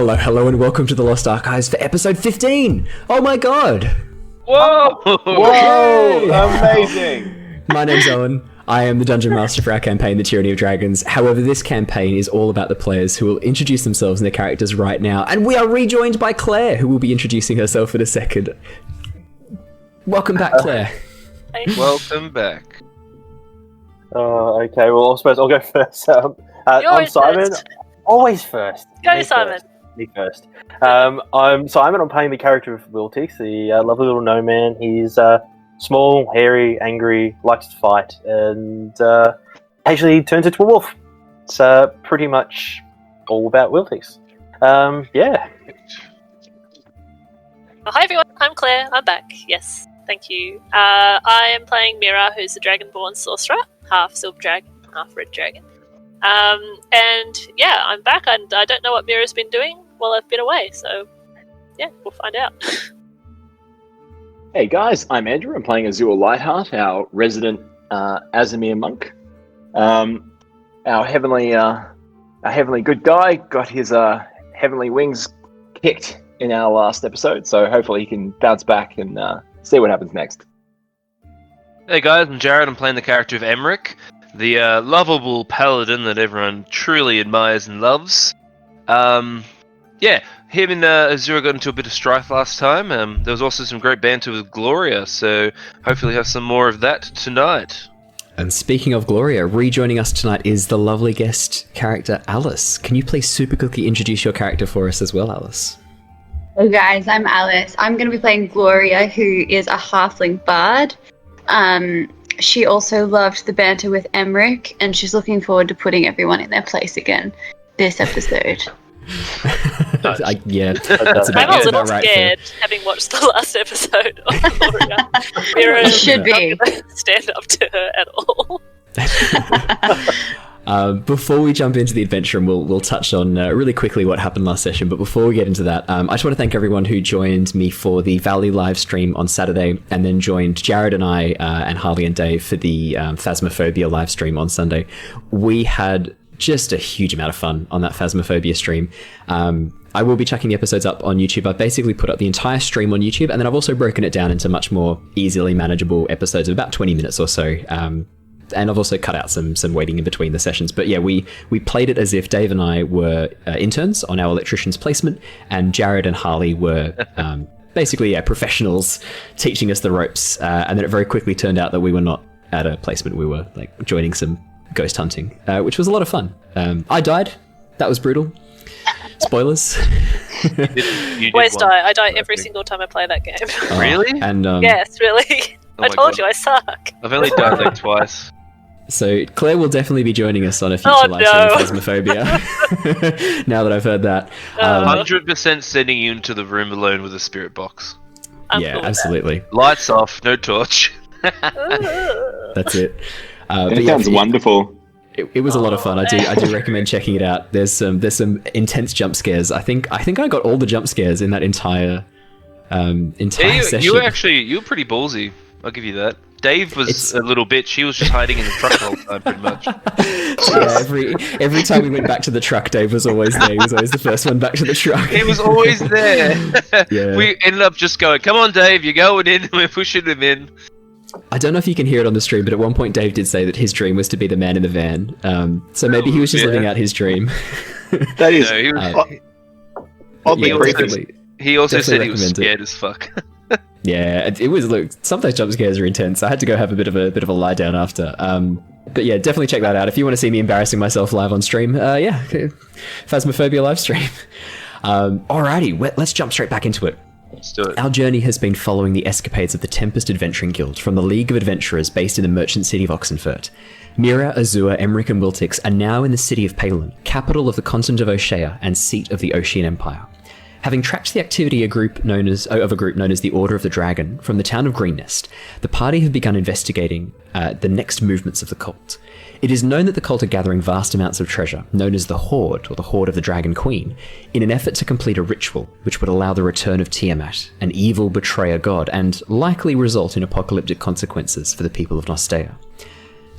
Hello, and welcome to the Lost Archives for episode 15! Oh my god! Whoa! Whoa! Amazing! My name's Owen. I am the Dungeon Master for our campaign, The Tyranny of Dragons. However, this campaign is all about the players who will introduce themselves and their characters right now, and we are rejoined by Claire, who will be introducing herself in a second. Welcome back, Claire. Welcome back. Okay, well, I suppose I'll go first. I'm Simon. First. Always first. Go, Simon. Me first. I'm Simon. I'm playing the character of Wiltix, the lovely little gnome man. He's small, hairy, angry, likes to fight, and occasionally turns into a wolf. It's pretty much all about Wiltix. Yeah. Oh, hi everyone, I'm Claire. I'm back. Yes, thank you. I am playing Mira, who's the Dragonborn Sorcerer, half silver dragon, half red dragon. And yeah, I'm back, and I don't know what Mira's been doing while I've been away, so yeah, we'll find out. Hey guys, I'm Andrew. I'm playing Azure Lightheart, our resident Aasimar Monk. Our heavenly good guy got his heavenly wings kicked in our last episode, so hopefully he can bounce back and see what happens next. Hey guys, I'm Jared. I'm playing the character of Emeric, the lovable paladin that everyone truly admires and loves. Yeah, him and Azure got into a bit of strife last time. There was also some great banter with Gloria, so hopefully have some more of that tonight. And speaking of Gloria, rejoining us tonight is the lovely guest character Alice. Can you please super quickly introduce your character for us as well, Alice? Hello guys, I'm Alice. I'm going to be playing Gloria, who is a Halfling Bard. She also loved the banter with Emeric, and she's looking forward to putting everyone in their place again this episode. That's I'm a little right scared, having watched the last episode of Gloria. Mira You should be. not gonna stand up to her at all. Before we jump into the adventure, and we'll touch on really quickly what happened last session, but before we get into that, I just want to thank everyone who joined me for the Valley live stream on Saturday, and then joined Jared and I and Harley and Dave for the Phasmophobia live stream on Sunday. We had just a huge amount of fun on that Phasmophobia stream. I will be chucking the episodes up on YouTube. I've basically put up the entire stream on YouTube, and then I've also broken it down into much more easily manageable episodes of about 20 minutes or so. And I've also cut out some waiting in between the sessions. But yeah, we played it as if Dave and I were interns on our electrician's placement, and Jared and Harley were basically professionals teaching us the ropes. And then it very quickly turned out that we were not at a placement. We were like joining some ghost hunting, which was a lot of fun. I died. That was brutal. Spoilers. You Always did one. die. I die every single time I play that game. Really? And Yes, really. Oh I my told God. you I suck. I've only died like twice. so Claire will definitely be joining us on a future live stream of Phasmophobia. Now that I've heard that. 100% sending you into the room alone with a spirit box. I'm Yeah, cool with absolutely. Lights off, no torch. that. That's it. That But yeah, sounds wonderful. It was a lot of fun. I do recommend checking it out. There's some intense jump scares. I think I got all the jump scares in that entire session. You were pretty ballsy. I'll give you that. Dave was a little bitch. He was just hiding in the truck the whole time, pretty much. Yeah, every time we went back to the truck, Dave was always there. He was always the first one back to the truck. He was always there. Yeah. We ended up just going, "Come on, Dave, you're going in." We're pushing him in. I don't know if you can hear it on the stream, but at one point Dave did say that his dream was to be the man in the van. So maybe he was just living out his dream. That is No, he was, oddly he creepy. he also said he was recommend it. scared as fuck. Yeah, it was. Look, some of those jump scares are intense. I had to go have a bit of a lie down after. But yeah, definitely check that out if you want to see me embarrassing myself live on stream. Yeah, Phasmophobia live stream. Alrighty, let's jump straight back into it. Let's do it. Our journey has been following the escapades of the Tempest Adventuring Guild from the League of Adventurers based in the merchant city of Oxenfurt. Mira, Azure, Emeric and Wiltix are now in the city of Palin, capital of the continent of Oshea and seat of the Ocean Empire. Having tracked the activity of a group known as the Order of the Dragon from the town of Greennest, the party have begun investigating the next movements of the cult. It is known that the cult are gathering vast amounts of treasure, known as the Hoard, or the Hoard of the Dragon Queen, in an effort to complete a ritual which would allow the return of Tiamat, an evil betrayer god, and likely result in apocalyptic consequences for the people of Nostea.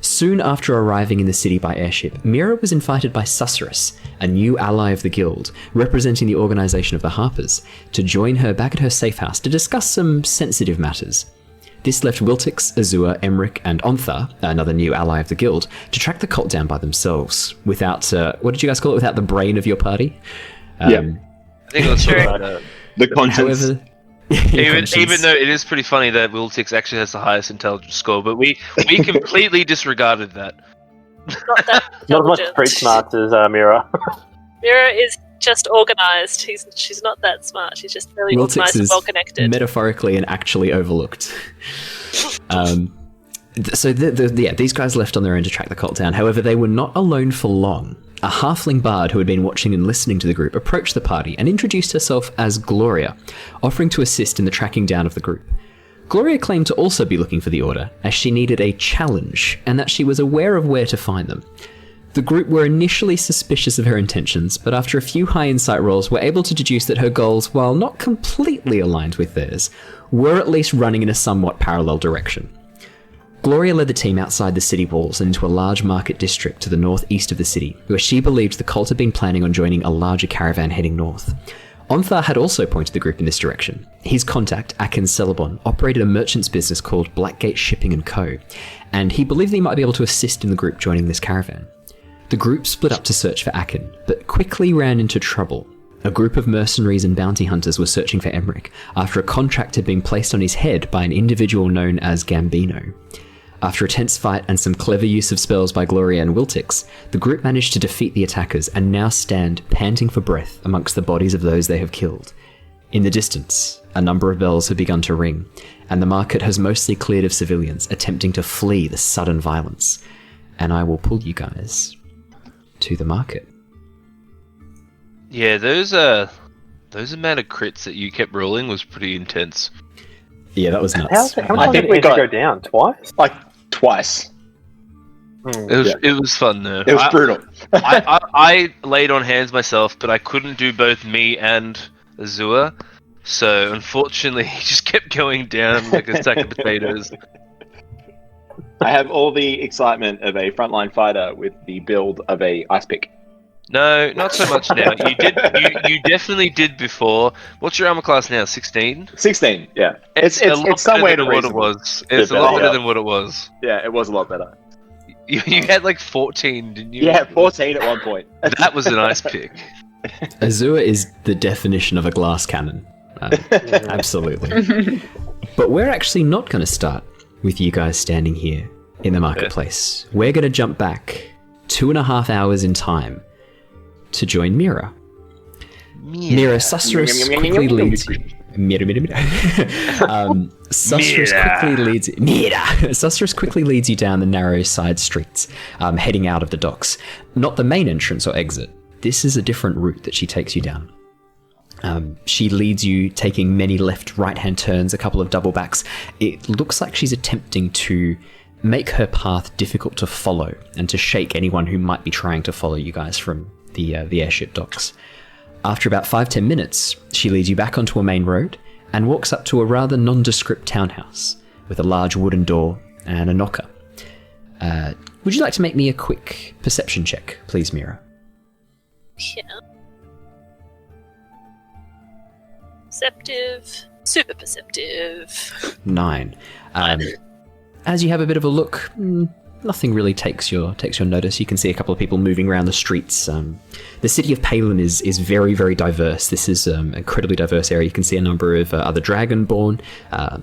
Soon after arriving in the city by airship, Mira was invited by Susurrus, a new ally of the guild, representing the organisation of the Harpers, to join her back at her safe house to discuss some sensitive matters. This left Wiltix, Azure, Emeric, and Ontharr, another new ally of the guild, to track the cult down by themselves, without, what did you guys call it, without the brain of your party? Yeah. I think it was The conscience. However, even though it is pretty funny that Wiltix actually has the highest intelligence score, but we completely disregarded that. Not that Not as much intelligent. street smarts as Mira. Mira is just organised. She's not that smart. She's just really Wiltix organised and is well connected. metaphorically and actually overlooked. So these guys left on their own to track the cult down. However, they were not alone for long. A halfling bard who had been watching and listening to the group approached the party and introduced herself as Gloria, offering to assist in the tracking down of the group. Gloria claimed to also be looking for the Order, as she needed a challenge, and that she was aware of where to find them. The group were initially suspicious of her intentions, but after a few high insight rolls were able to deduce that her goals, while not completely aligned with theirs, were at least running in a somewhat parallel direction. Gloria led the team outside the city walls and into a large market district to the northeast of the city, where she believed the cult had been planning on joining a larger caravan heading north. Ontharr had also pointed the group in this direction. His contact, Akin Celebon, operated a merchant's business called Blackgate Shipping & Co., and he believed that he might be able to assist in the group joining this caravan. The group split up to search for Akin, but quickly ran into trouble. A group of mercenaries and bounty hunters were searching for Emeric after a contract had been placed on his head by an individual known as Gambino. After a tense fight and some clever use of spells by Gloria and Wiltix, the group managed to defeat the attackers and now stand panting for breath amongst the bodies of those they have killed. In the distance, a number of bells have begun to ring, and the market has mostly cleared of civilians attempting to flee the sudden violence. And I will pull you guys to the market. Yeah, those amount of crits that you kept rolling was pretty intense. Yeah, that was nuts. How much did we go down? Twice? Like, twice. It was fun though. It was brutal. I laid on hands myself, but I couldn't do both me and Azure. So unfortunately, he just kept going down like a sack of potatoes. I have all the excitement of a frontline fighter with the build of a ice pick. No, not so much now. You definitely did before. What's your armor class now? 16? 16, yeah. It's lot some way better to than what it reasonable. was. It's a lot better than what it was. Yeah, it was a lot better. You had like 14, didn't you? Yeah, 14 at one point. That was a nice pick. Azure is the definition of a glass cannon. Absolutely. But we're actually not going to start with you guys standing here in the marketplace. We're going to jump back 2.5 hours in time to join Mira. Mira, Susurrus quickly leads you. Susurrus quickly leads you down the narrow side streets, heading out of the docks. Not the main entrance or exit. This is a different route that she takes you down. She leads you, taking many left, right-hand turns, a couple of double backs. It looks like she's attempting to make her path difficult to follow and to shake anyone who might be trying to follow you guys from the airship docks. After about 5-10 minutes, she leads you back onto a main road and walks up to a rather nondescript townhouse with a large wooden door and a knocker. Would you like to make me a quick perception check, please, Mira? Yeah. Perceptive. Super perceptive. 9. As you have a bit of a look, nothing really takes your notice. You can see a couple of people moving around the streets. The city of Paladin is very, very diverse. This is an incredibly diverse area. You can see a number of other Dragonborn,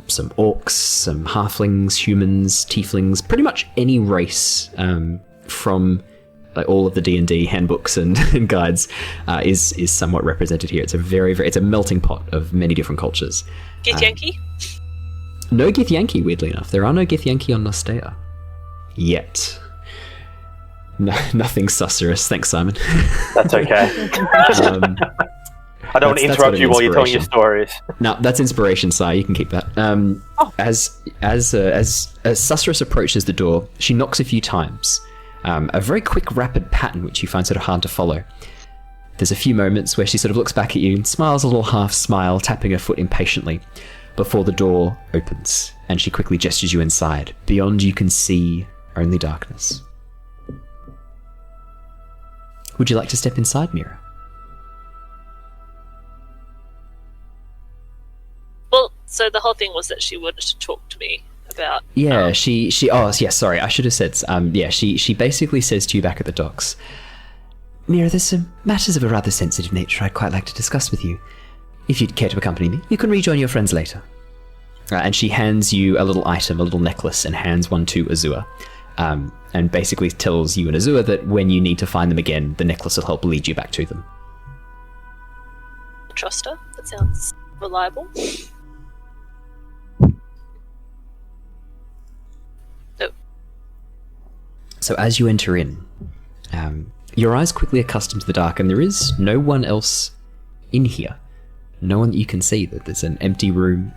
some orcs, some halflings, humans, tieflings, pretty much any race from like all of the D&D handbooks and guides is somewhat represented here. It's it's a melting pot of many different cultures. Githyanki? No Githyanki, weirdly enough. There are no Githyanki on Nostea. Yet. No, nothing Susurrus. Thanks, Simon. That's okay. I don't want to interrupt you while you're telling your stories. No, that's inspiration, Si. You can keep that. As Susurus approaches the door, she knocks a few times. A very quick, rapid pattern which you find sort of hard to follow. There's a few moments where she sort of looks back at you and smiles a little half smile, tapping her foot impatiently, before the door opens and she quickly gestures you inside. Beyond, you can see only darkness. Would you like to step inside, Mira? Well, so the whole thing was that she wanted to talk to me about... Yeah, she oh, yes, sorry, I should have said, she basically says to you back at the docks, Mira, there's some matters of a rather sensitive nature I'd quite like to discuss with you. If you'd care to accompany me, you can rejoin your friends later. And she hands you a little item, a little necklace, and hands one to Azure. And basically tells you and Azure that when you need to find them again, the necklace will help lead you back to them. Trust her. That sounds reliable. Oh. So as you enter in, your eyes quickly accustom to the dark, and there is no one else in here. No one that you can see. That there's an empty room,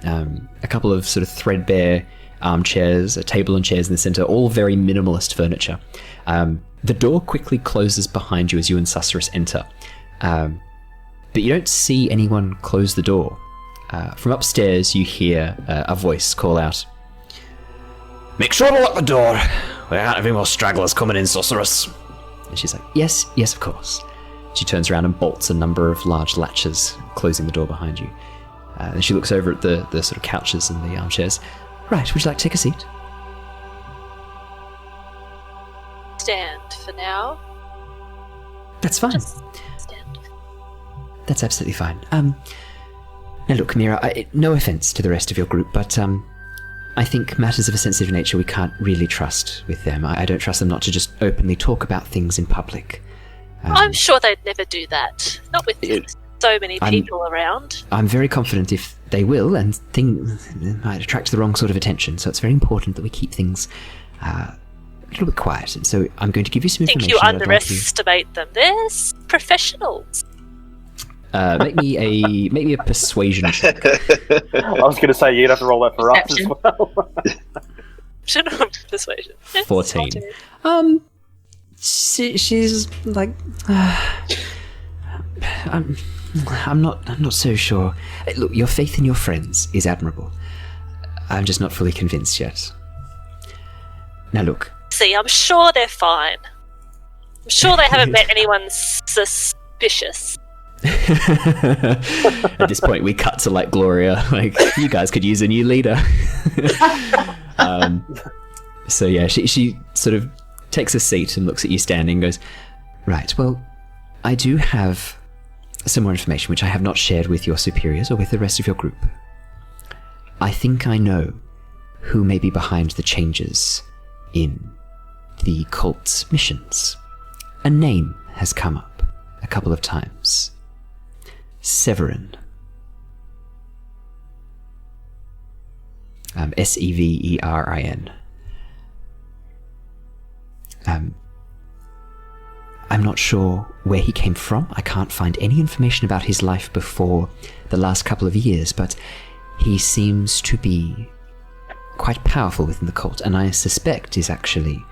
a couple of sort of threadbare armchairs, a table and chairs in the center, all very minimalist furniture. The door quickly closes behind you as you and Susurrus enter, but you don't see anyone close the door. From upstairs, you hear a voice call out, "Make sure to lock the door. We can't have any more stragglers coming in, Susurrus." And she's like, yes, of course. She turns around and bolts a number of large latches, closing the door behind you. And she looks over at the sort of couches and the armchairs. Right, would you like to take a seat? Stand for now. That's fine. Just stand. That's absolutely fine. Now look, Mira, no offense to the rest of your group, but I think matters of a sensitive nature we can't really trust with them. I don't trust them not to just openly talk about things in public. I'm sure they'd never do that. Not with so many people around. I'm very confident if they will, and things might attract the wrong sort of attention, so it's very important that we keep things a little bit quiet. And so I'm going to give you some I think information. you underestimate them. They're professionals. Make me a persuasion check. I was going to say you'd have to roll that for us as well. Shouldn't have persuasion. 14. She's like, I'm not so sure. Look, your faith in your friends is admirable. I'm just not fully convinced yet. Now look. See, I'm sure they're fine. I'm sure they haven't met anyone suspicious. At this point, we cut to like Gloria. Like, you guys could use a new leader. So yeah, she sort of takes a seat and looks at you standing and goes, right, well, I do have some more information which I have not shared with your superiors or with the rest of your group. I think I know who may be behind the changes in the cult's missions. A name has come up a couple of times. Severin. Severin. I'm not sure where he came from. I can't find any information about his life before the last couple of years, but he seems to be quite powerful within the cult, and I suspect is actually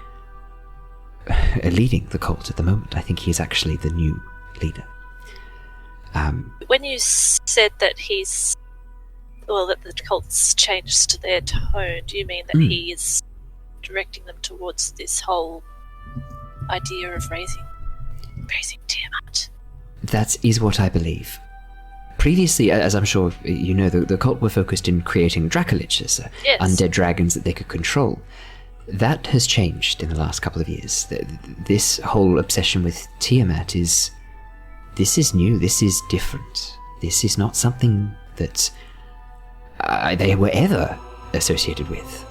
leading the cult at the moment. I think he's actually the new leader. When you said that that the cult's changed their tone, do you mean that he is directing them towards this whole idea of raising Tiamat? That is what I believe. Previously, as I'm sure you know, the cult were focused in creating Dracoliches, undead dragons that they could control. That has changed in the last couple of years. This whole obsession with Tiamat is new, this is different. This is not something that they were ever associated with.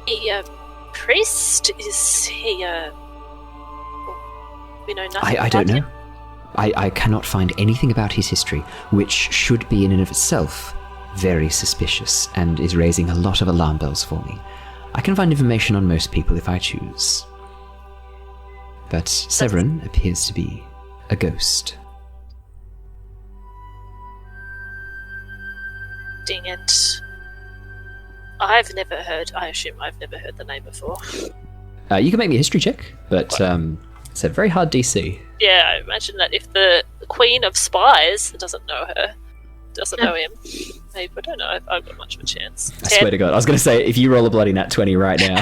A priest? Is he we know nothing I don't about know. I cannot find anything about his history, which should be in and of itself very suspicious and is raising a lot of alarm bells for me. I can find information on most people if I choose. But Severin appears to be a ghost. Dang it. I assume I've never heard the name before. You can make me a history check, but it's a very hard DC. Yeah, I imagine that if the Queen of Spies doesn't know her, doesn't know him. Maybe, I don't know if I've got much of a chance. I swear to God, I was going to say, if you roll a bloody nat 20 right now.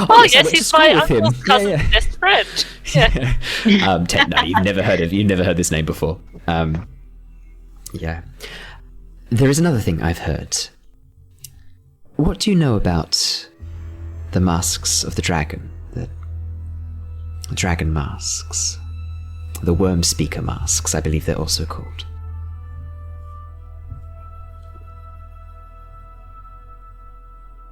Oh, yes, he's my uncle's cousin's best friend. Yeah. No, you've never heard this name before. Yeah. There is another thing I've heard. What do you know about the masks of the dragon? The dragon masks. The worm speaker masks, I believe they're also called.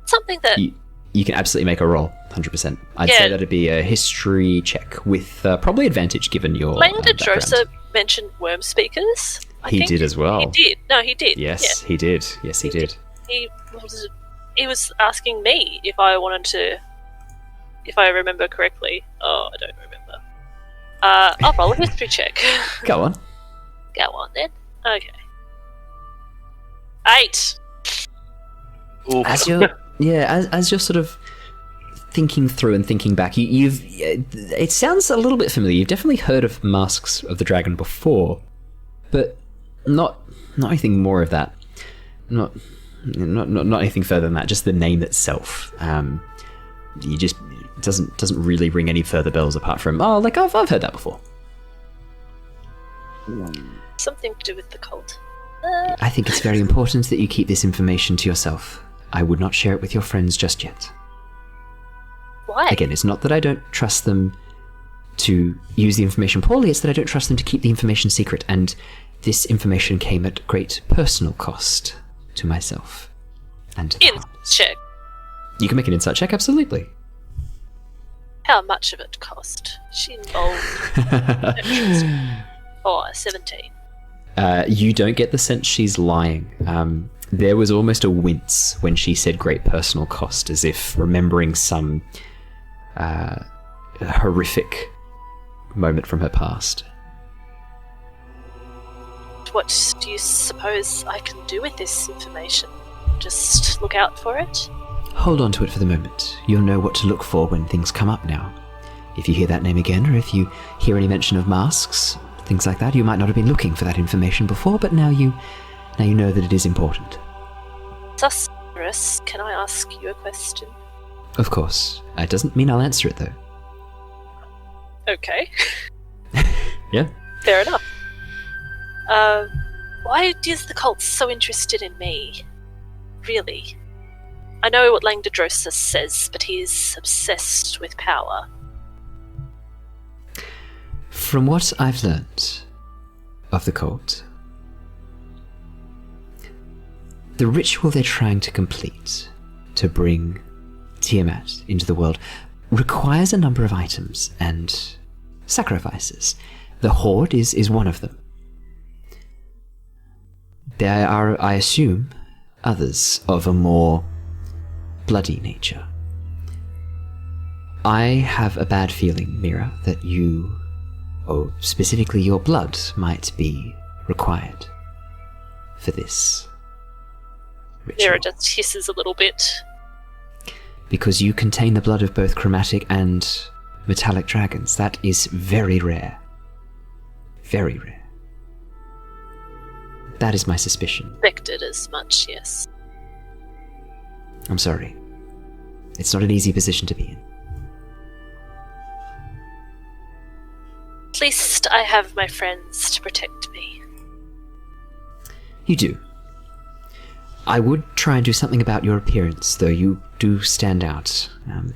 Something that... You can absolutely make a roll, 100%. I'd say that'd be a history check with probably advantage given your Langdadrosa mentioned worm speakers. He did as well. He did. No, he did. Yes, he did. Yes, he did. He was asking me if I wanted to... If I remember correctly. Oh, I don't remember. I'll roll a history check. Go on. Go on, then. Okay. 8! Oof. As you're sort of thinking through and thinking back, it sounds a little bit familiar. You've definitely heard of Masks of the Dragon before, but not anything more of that. Not anything further than that. Just the name itself. You just doesn't really ring any further bells apart from I've heard that before. Something to do with the cult. I think it's very important that you keep this information to yourself. I would not share it with your friends just yet. Why? Again, it's not that I don't trust them to use the information poorly, it's that I don't trust them to keep the information secret, and this information came at great personal cost to myself. And Insight check. You can make an insight check, absolutely. How much of it cost? Is she involved? 17. You don't get the sense she's lying. There was almost a wince when she said great personal cost, as if remembering some horrific moment from her past. What do you suppose I can do with this information? Just look out for it? Hold on to it for the moment. You'll know what to look for when things come up now. If you hear that name again, or if you hear any mention of masks, things like that, you might not have been looking for that information before, but now you know that it is important. Suspicious, can I ask you a question? Of course. It doesn't mean I'll answer it, though. Okay. Yeah. Fair enough. Why is the cult so interested in me? Really? I know what Langdadrosa says, but he's obsessed with power. From what I've learnt of the cult, the ritual they're trying to complete to bring Tiamat into the world requires a number of items and sacrifices. The Horde is one of them. There are, I assume, others of a more bloody nature. I have a bad feeling, Mira, that you, or specifically your blood, might be required for this ritual. Mira just hisses a little bit. Because you contain the blood of both chromatic and metallic dragons. That is very rare. Very rare. That is my suspicion. Expected as much, yes. I'm sorry. It's not an easy position to be in. At least I have my friends to protect me. You do. I would try and do something about your appearance, though you do stand out.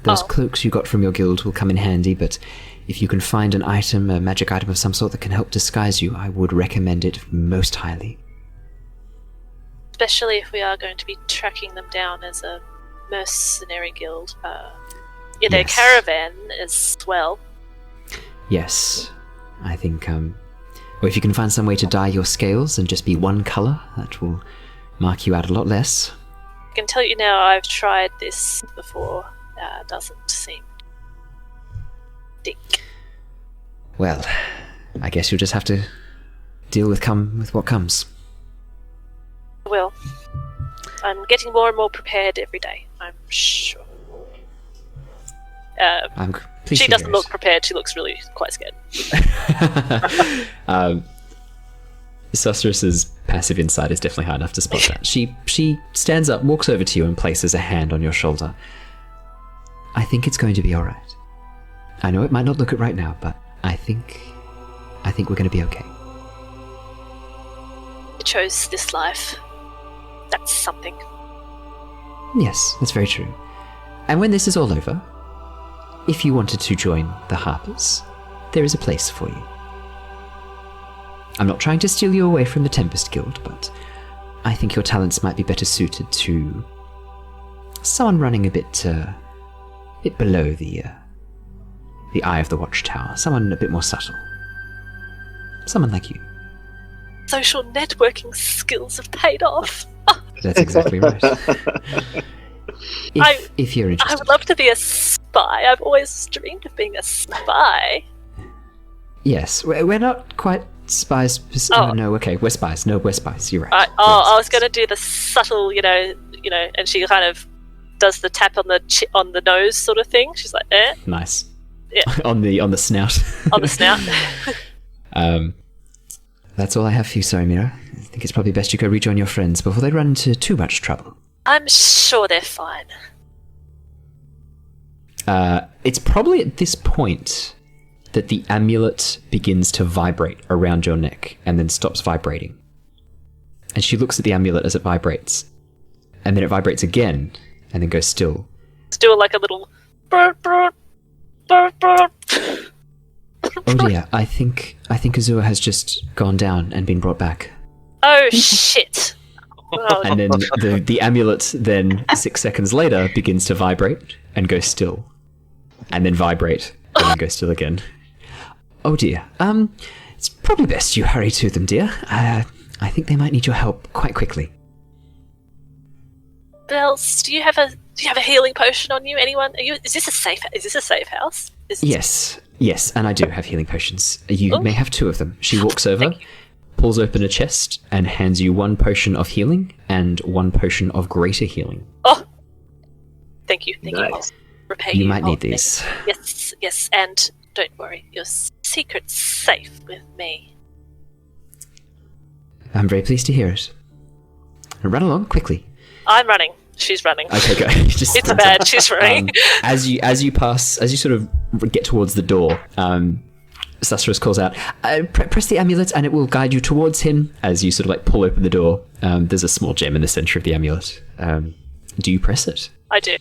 Those cloaks you got from your guild will come in handy, but if you can find an item, a magic item of some sort that can help disguise you, I would recommend it most highly. Especially if we are going to be tracking them down as a mercenary guild. In a caravan as well. Yes. I think, or if you can find some way to dye your scales and just be one colour, that will mark you out a lot less. I can tell you now, I've tried this before. Doesn't seem dick. Well, I guess you'll just have to deal with what comes. Well, I'm getting more and more prepared every day, I'm sure. She doesn't look prepared, she looks really quite scared. Susterus's passive insight is definitely high enough to spot that. She stands up, walks over to you, and places a hand on your shoulder. I think it's going to be all right. I know it might not look it right now, but I think we're going to be okay. You chose this life. That's something. Yes, that's very true. And when this is all over, if you wanted to join the Harpers, there is a place for you. I'm not trying to steal you away from the Tempest Guild, but I think your talents might be better suited to someone running a bit below the eye of the watchtower. Someone a bit more subtle. Someone like you. Social networking skills have paid off. That's exactly right. If you're interested. I would love to be a spy. I've always dreamed of being a spy. Yes, we're not quite spies. Oh, no, okay, we're spies. No, we're spies. You're right. I was going to do the subtle, and she kind of does the tap on the nose sort of thing. She's like, eh. Nice. Yeah. on the snout. On the snout. That's all I have for you, sorry, Mira. I think it's probably best you go rejoin your friends before they run into too much trouble. I'm sure they're fine. It's probably at this point that the amulet begins to vibrate around your neck and then stops vibrating. And she looks at the amulet as it vibrates. And then it vibrates again and then goes still. It's doing like a little... burp, burp, burp, burp. Oh dear, I think Azure has just gone down and been brought back. Oh shit. Oh. And then the amulet then 6 seconds later begins to vibrate and go still. And then vibrate and then go still again. Oh dear. It's probably best you hurry to them, dear. I think they might need your help quite quickly. Bells, do you have a healing potion on you? Anyone? Is this a safe house? Yes, and I do have healing potions. You may have 2 of them. She walks over, pulls open a chest, and hands you 1 potion of healing and 1 potion of greater healing. Oh, thank you. Nice. I'll repay you. You might need these. Yes, and don't worry, your secret's safe with me. I'm very pleased to hear it. Run along quickly. I'm running. She's running. Okay, go. It's bad. She's running. As you sort of get towards the door, Susterus calls out, "Press the amulet, and it will guide you towards him." As you sort of like pull open the door, there's a small gem in the center of the amulet. Do you press it? I do.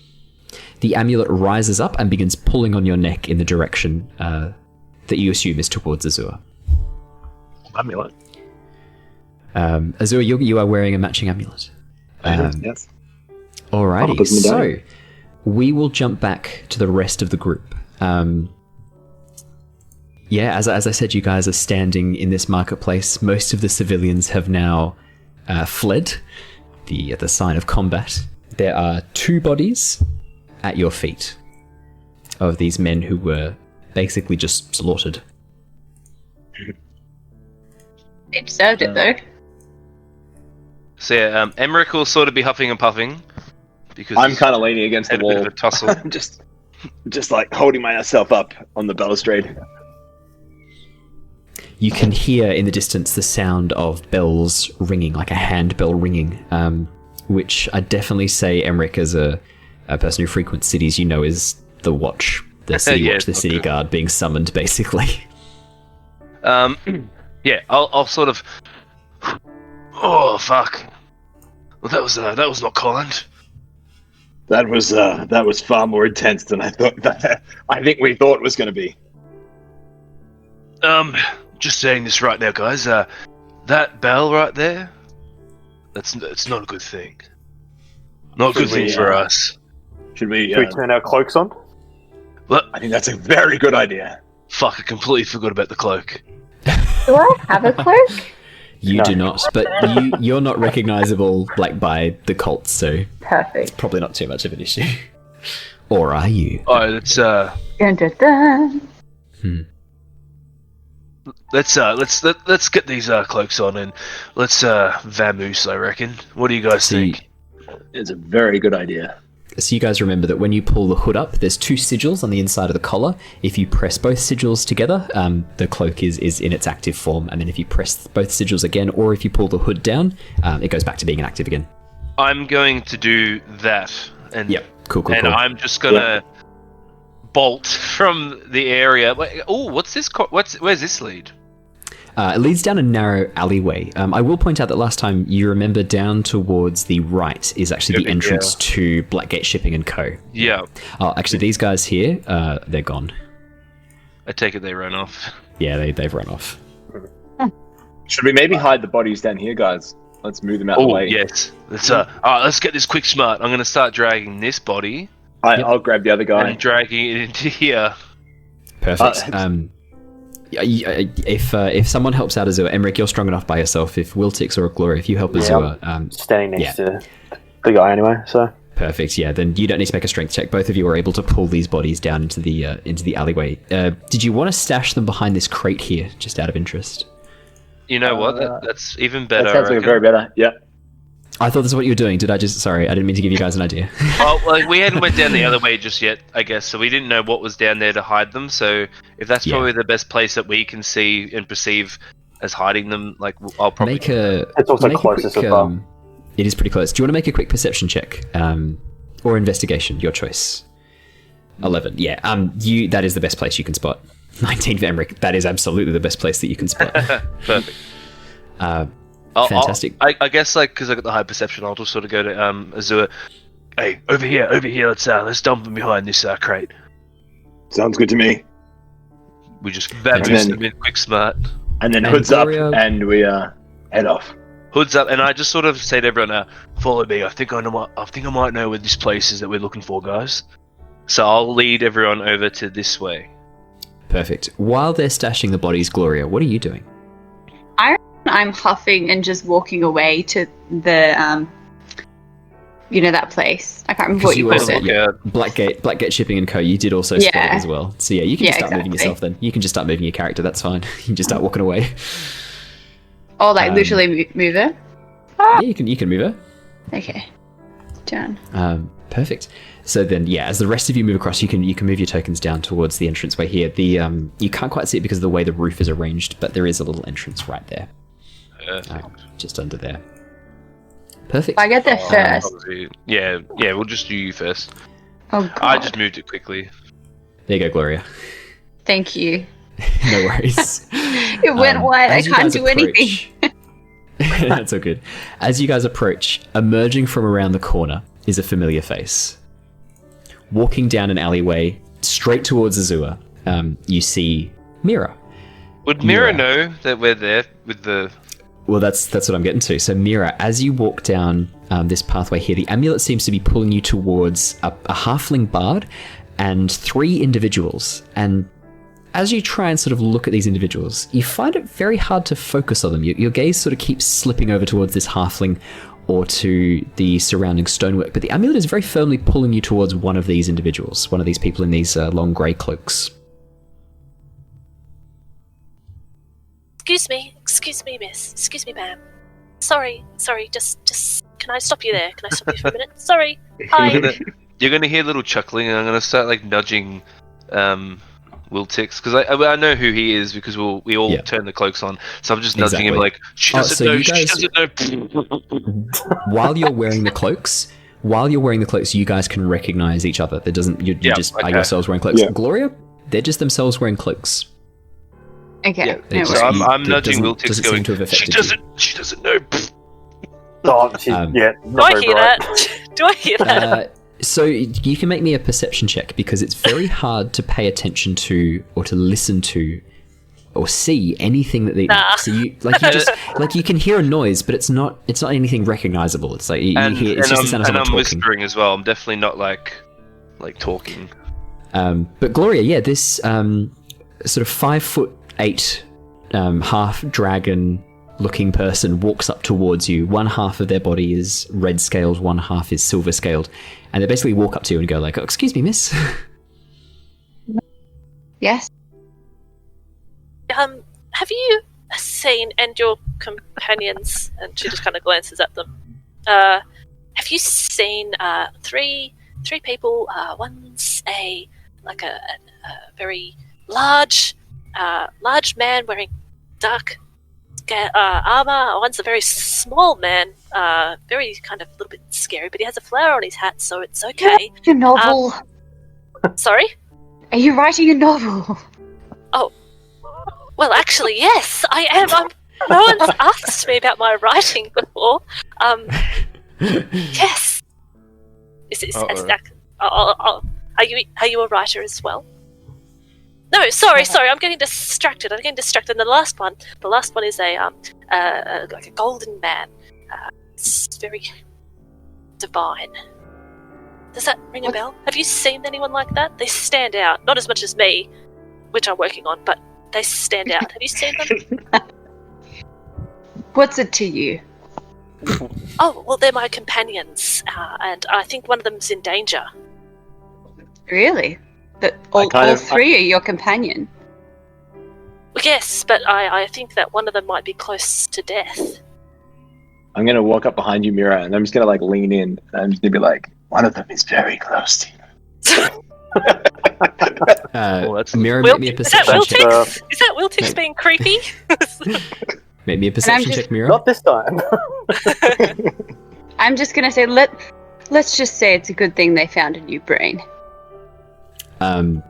The amulet rises up and begins pulling on your neck in the direction that you assume is towards Azure. Amulet. Azure, you are wearing a matching amulet. Yes. Alrighty, so we will jump back to the rest of the group. As I said, you guys are standing in this marketplace. Most of the civilians have now fled the sign of combat. There are 2 bodies at your feet of these men who were basically just slaughtered. They deserved it, though. So yeah, Emeric will sort of be huffing and puffing because I'm kind of leaning against the had a bit wall, of a tussle. just like holding myself up on the balustrade. You can hear in the distance the sound of bells ringing, like a handbell ringing, which I definitely say Emeric, as a person who frequents cities, is the watch, the city watch, the city guard being summoned, basically. I'll sort of. Oh fuck! Well, that was not kind. That was far more intense than I thought. I think we thought it was going to be. Just saying this right now, guys. That bell right there, it's not a good thing. Not a good thing for us. Should we turn our cloaks on? What? I think that's a very good idea. Fuck! I completely forgot about the cloak. Do I have a cloak? You do not, but you're not recognizable by the cult, so Perfect. probably not too much of an issue. Or are you? Alright, let's Dun, dun, dun. let's get these cloaks on and let's vamoose, I reckon. What do you guys think? It's a very good idea. So you guys remember that when you pull the hood up, there's 2 sigils on the inside of the collar. If you press both sigils together, the cloak is in its active form. And then if you press both sigils again, or if you pull the hood down, it goes back to being inactive again. I'm going to do that. And, Yep, cool. And I'm just going to bolt from the area. Oh, what's this? Where's this lead? It leads down a narrow alleyway. I will point out that last time, you remember down towards the right is actually the entrance to Blackgate Shipping and Co. Yeah. Oh, actually, these guys here, they're gone. I take it they ran off. Yeah, they've run off. Should we maybe hide the bodies down here, guys? Let's move them out of the way. Yes. Let's get this quick smart. I'm going to start dragging this body. I'll grab the other guy. And dragging it into here. Perfect. If someone helps out Azure, Emeric, you're strong enough by yourself. If Wiltix or Gloria, if you help Azure... standing next to the guy anyway, so... Perfect, yeah, then you don't need to make a strength check. Both of you are able to pull these bodies down into the alleyway. Did you want to stash them behind this crate here, just out of interest? You know what? That's even better. That sounds like very better, yeah. I thought this is what you were doing. Sorry, I didn't mean to give you guys an idea. Well, we hadn't went down the other way just yet, I guess, so we didn't know what was down there to hide them, so if that's probably the best place that we can see and perceive as hiding them, like, I'll probably... It's also closest as well. It is pretty close. Do you want to make a quick perception check? Or investigation, your choice. 11, yeah. That is the best place you can spot. 19 for Emeric, that is absolutely the best place that you can spot. Perfect. Fantastic. I guess, like, because I got the high perception, I'll just sort of go to Azure. Hey, over here. Let's dump them behind this crate. Sounds good to me. We just boost them in quick smart. And then hoods Gloria... up, and we head off. Hoods up, and I just sort of say to everyone, "Follow me. I think I might know where this place is that we're looking for, guys." So I'll lead everyone over to this way. Perfect. While they're stashing the bodies, Gloria, what are you doing? I'm huffing and just walking away to the, that place. I can't remember what you called it. Yeah, Blackgate Shipping and Co. You did also spot it as well. So yeah, you can just start moving yourself then. You can just start moving your character, that's fine. You can just start walking away. Or literally move her? Yeah, you can move her. Okay. Done. Perfect. So then, as the rest of you move across, you can move your tokens down towards the entranceway here. You can't quite see it because of the way the roof is arranged, but there is a little entrance right there. Just under there. Perfect. I get there first. Yeah, we'll just do you first. Oh, God. I just moved it quickly. There you go, Gloria. Thank you. No worries. It went wide. I can't do anything. That's all good. As you guys approach, emerging from around the corner is a familiar face. Walking down an alleyway straight towards Azure, you see Mira. Would Mira know that we're there with the... Well, that's what I'm getting to. So Mira, as you walk down this pathway here, the amulet seems to be pulling you towards a Halfling Bard and 3 individuals. And as you try and sort of look at these individuals, you find it very hard to focus on them. Your gaze sort of keeps slipping over towards this Halfling or to the surrounding stonework, but the amulet is very firmly pulling you towards one of these individuals, one of these people in these long grey cloaks. Excuse me, miss. Excuse me, ma'am. Sorry, just can I stop you there? Can I stop you for a minute? Sorry. Hi. You're gonna hear a little chuckling, and I'm gonna start like nudging Wiltix, because I know who he is because we all turn the cloaks on, so I'm just nudging him like, she doesn't know. While you're wearing the cloaks, you guys can recognize each other. There doesn't are yourselves wearing cloaks. Gloria, they're just themselves wearing cloaks. Okay. Yeah, so I'm nudging Wiltix, going, she doesn't know. Do I hear that? Do I hear that? So you can make me a perception check, because it's very hard to pay attention to or to listen to or see anything that they so you can hear a noise, but it's not anything recognizable. It's like you hear it's just the sound of someone talking. I'm whispering as well. I'm definitely not like talking. But Gloria, this sort of 5'8" half dragon looking person walks up towards you. One half of their body is red scaled, one half is silver scaled, and they basically walk up to you and go like, "Oh, excuse me, miss." Yes. Have you seen, and your companions, and she just kind of glances at them, have you seen 3 three people. One's a very large man wearing dark armor. One's a very small man, very kind of a little bit scary, but he has a flower on his hat, so it's okay. Your novel. Sorry? Are you writing a novel? Oh, well, actually, yes, I am. No one's asked me about my writing before. Yes. Are you a writer as well? No, sorry. I'm getting distracted. And the last one is like a golden man. It's very divine. Does that ring a bell? Have you seen anyone like that? They stand out. Not as much as me, which I'm working on, but they stand out. Have you seen them? What's it to you? Oh, well, they're my companions, and I think one of them's in danger. Really? All three are your companion? Well, yes, but I think that one of them might be close to death. I'm gonna walk up behind you, Mira, and I'm just gonna lean in, and I'm just gonna be like, one of them is very close to you. Mira, make me a perception check. Is that Wiltix being creepy? Make me a perception check, Mira. Not this time. I'm just gonna say, let's just say it's a good thing they found a new brain.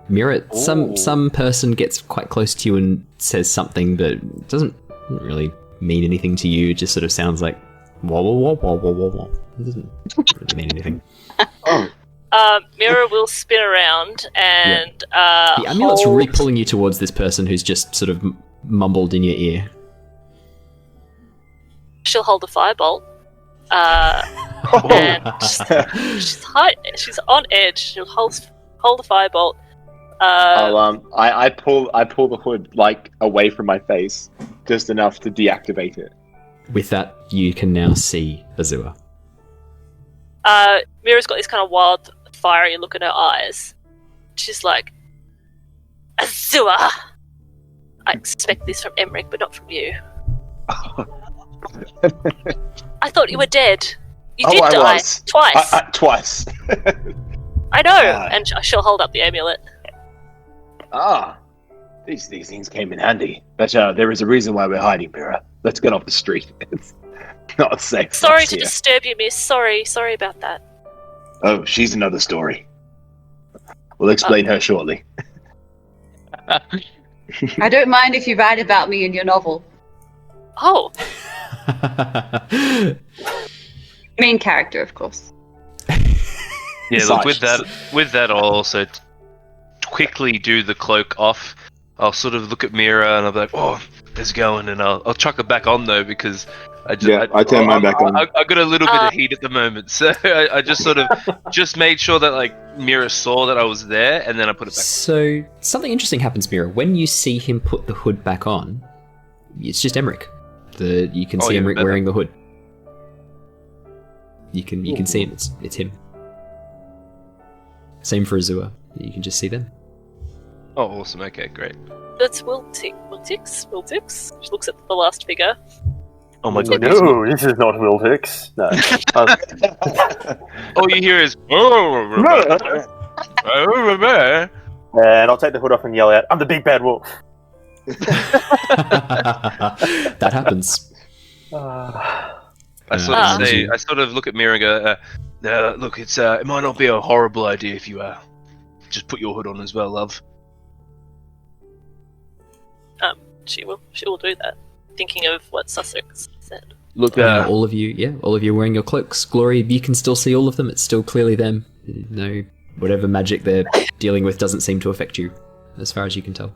Mira, some person gets quite close to you and says something, but it doesn't really mean anything to you. It just sort of sounds like wah wah wah wah wah wah wah. It doesn't really mean anything. Mira will spin around and the amulet's really pulling you towards this person who's just sort of mumbled in your ear. She'll hold a firebolt. And she's on edge. She'll hold a firebolt. I pull the hood away from my face, just enough to deactivate it. With that, you can now see Azure. Mira's got this kind of wild, fiery look in her eyes. She's like, Azure! I expect this from Emeric, but not from you. I thought you were dead. You did die. Was. Twice. Twice. I know! And she'll hold up the amulet. These things came in handy. But there is a reason why we're hiding, Mira. Let's get off the street. It's not safe. Sorry to disturb you, miss. Sorry about that. Oh, she's another story. We'll explain her shortly. I don't mind if you write about me in your novel. Oh. Main character, of course. Yeah, look, with that, I'll also quickly do the cloak off. I'll sort of look at Mira and I'll be like, "Oh, there's going," and I'll chuck it back on though because I turn mine back on. I got a little bit of heat at the moment, so I just sort of just made sure that Mira saw that I was there, and then I put it back. So something interesting happens, Mira. When you see him put the hood back on, it's just Emeric. You can see Emeric wearing the hood. You can see him. It's him. Same for Azure. You can just see them. Oh, awesome. Okay, great. That's Wiltix. She looks at the last figure. Oh my god. No, this is not Wiltix. No. All you hear is... And I'll take the hood off and yell out, "I'm the big bad wolf." That happens. I sort of look at Mira and go, look, it might not be a horrible idea if you just put your hood on as well, love. She will do that. Thinking of what Sussex said. Look, all of you are wearing your cloaks. Gloria, you can still see all of them. It's still clearly them. No, whatever magic they're dealing with doesn't seem to affect you, as far as you can tell.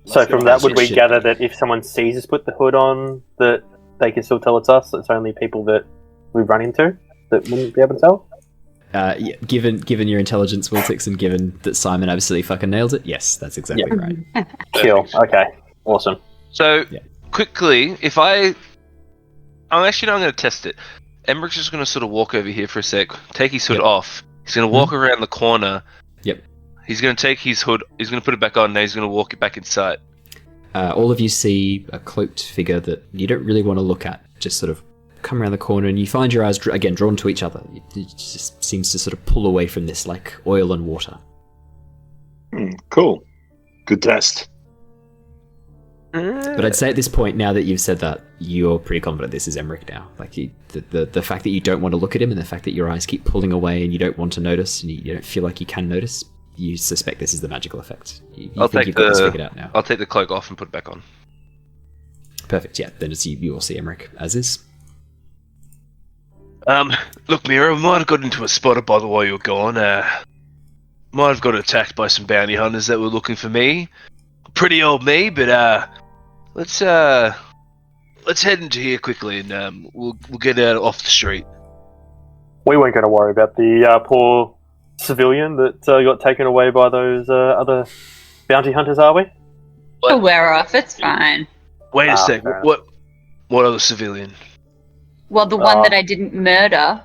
So from that, would we gather that if someone sees us put the hood on, that they can still tell it's us? It's only people that we've run into that wouldn't be able to tell? Yeah, given your intelligence, Wiltix, and given that Simon absolutely fucking nails it, yes, that's exactly right. Cool. Okay. Awesome. So, quickly, if I'm actually not going to test it. Emberic's just going to sort of walk over here for a sec, take his hood off. He's going to walk around the corner. Yep. He's going to take his hood, he's going to put it back on, and he's going to walk it back inside. All of you see a cloaked figure that you don't really want to look at, just sort of come around the corner and you find your eyes again drawn to each other. It just seems to sort of pull away from this like oil and water. Cool. Good test. But I'd say at this point, now that you've said that, you're pretty confident this is Emeric now. Like the fact that you don't want to look at him and the fact that your eyes keep pulling away and you don't want to notice and you don't feel like you can notice, you suspect this is the magical effect. You think you've got this figured out now. I'll take the cloak off and put it back on. Perfect, yeah. Then you will see Emeric as is. Look, Mira, I might have got into a spot about while you were gone. Might have got attacked by some bounty hunters that were looking for me. Pretty old me, but let's head into here quickly and we'll get out off the street. We weren't going to worry about the poor civilian that got taken away by those other bounty hunters, are we? We'll wear off. It's fine. Wait a sec. fair What other civilian? Well, the one that I didn't murder.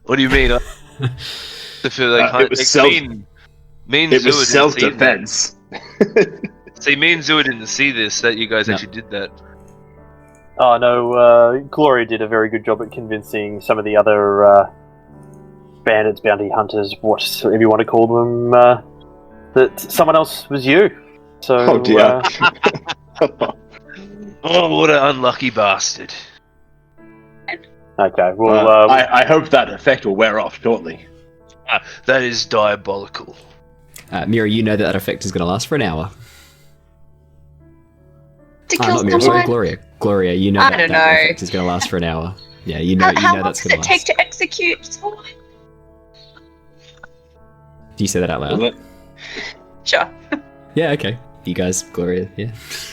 What do you mean? I feel like It was self-defense. See, me and Zua didn't see this, that you guys actually did that. Oh no, Gloria did a very good job at convincing some of the other bandits, bounty hunters, whatever you want to call them, that someone else was you. So, Oh dear. Oh, what an unlucky bastard. okay, well, I hope that effect will wear off shortly. That is diabolical. Mira, you know that effect is going to last for an hour. To kill Not Mira, sorry, someone? Gloria. Gloria, you know I that don't that know. effect is going to last for an hour. Yeah, you know, How long that's does going it to take last. to execute someone? Do you say that out loud? Sure. Yeah, okay. You guys, Gloria, yeah.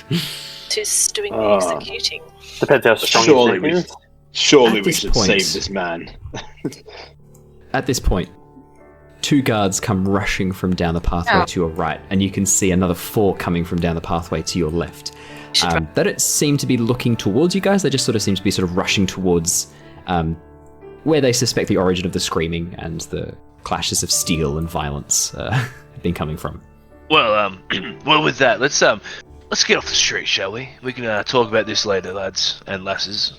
Who's doing the Ah. executing? depends how strong Surely your we, neck is. surely At we this should point- save this man. At this point, 2 guards come rushing from down the pathway Oh. to your right, and you can see another 4 coming from down the pathway to your left. They don't seem to be looking towards you guys, they just sort of seem to be sort of rushing towards where they suspect the origin of the screaming and the clashes of steel and violence have been coming from. Well, well, with that, let's get off the street, shall we? We can talk about this later, lads and lasses.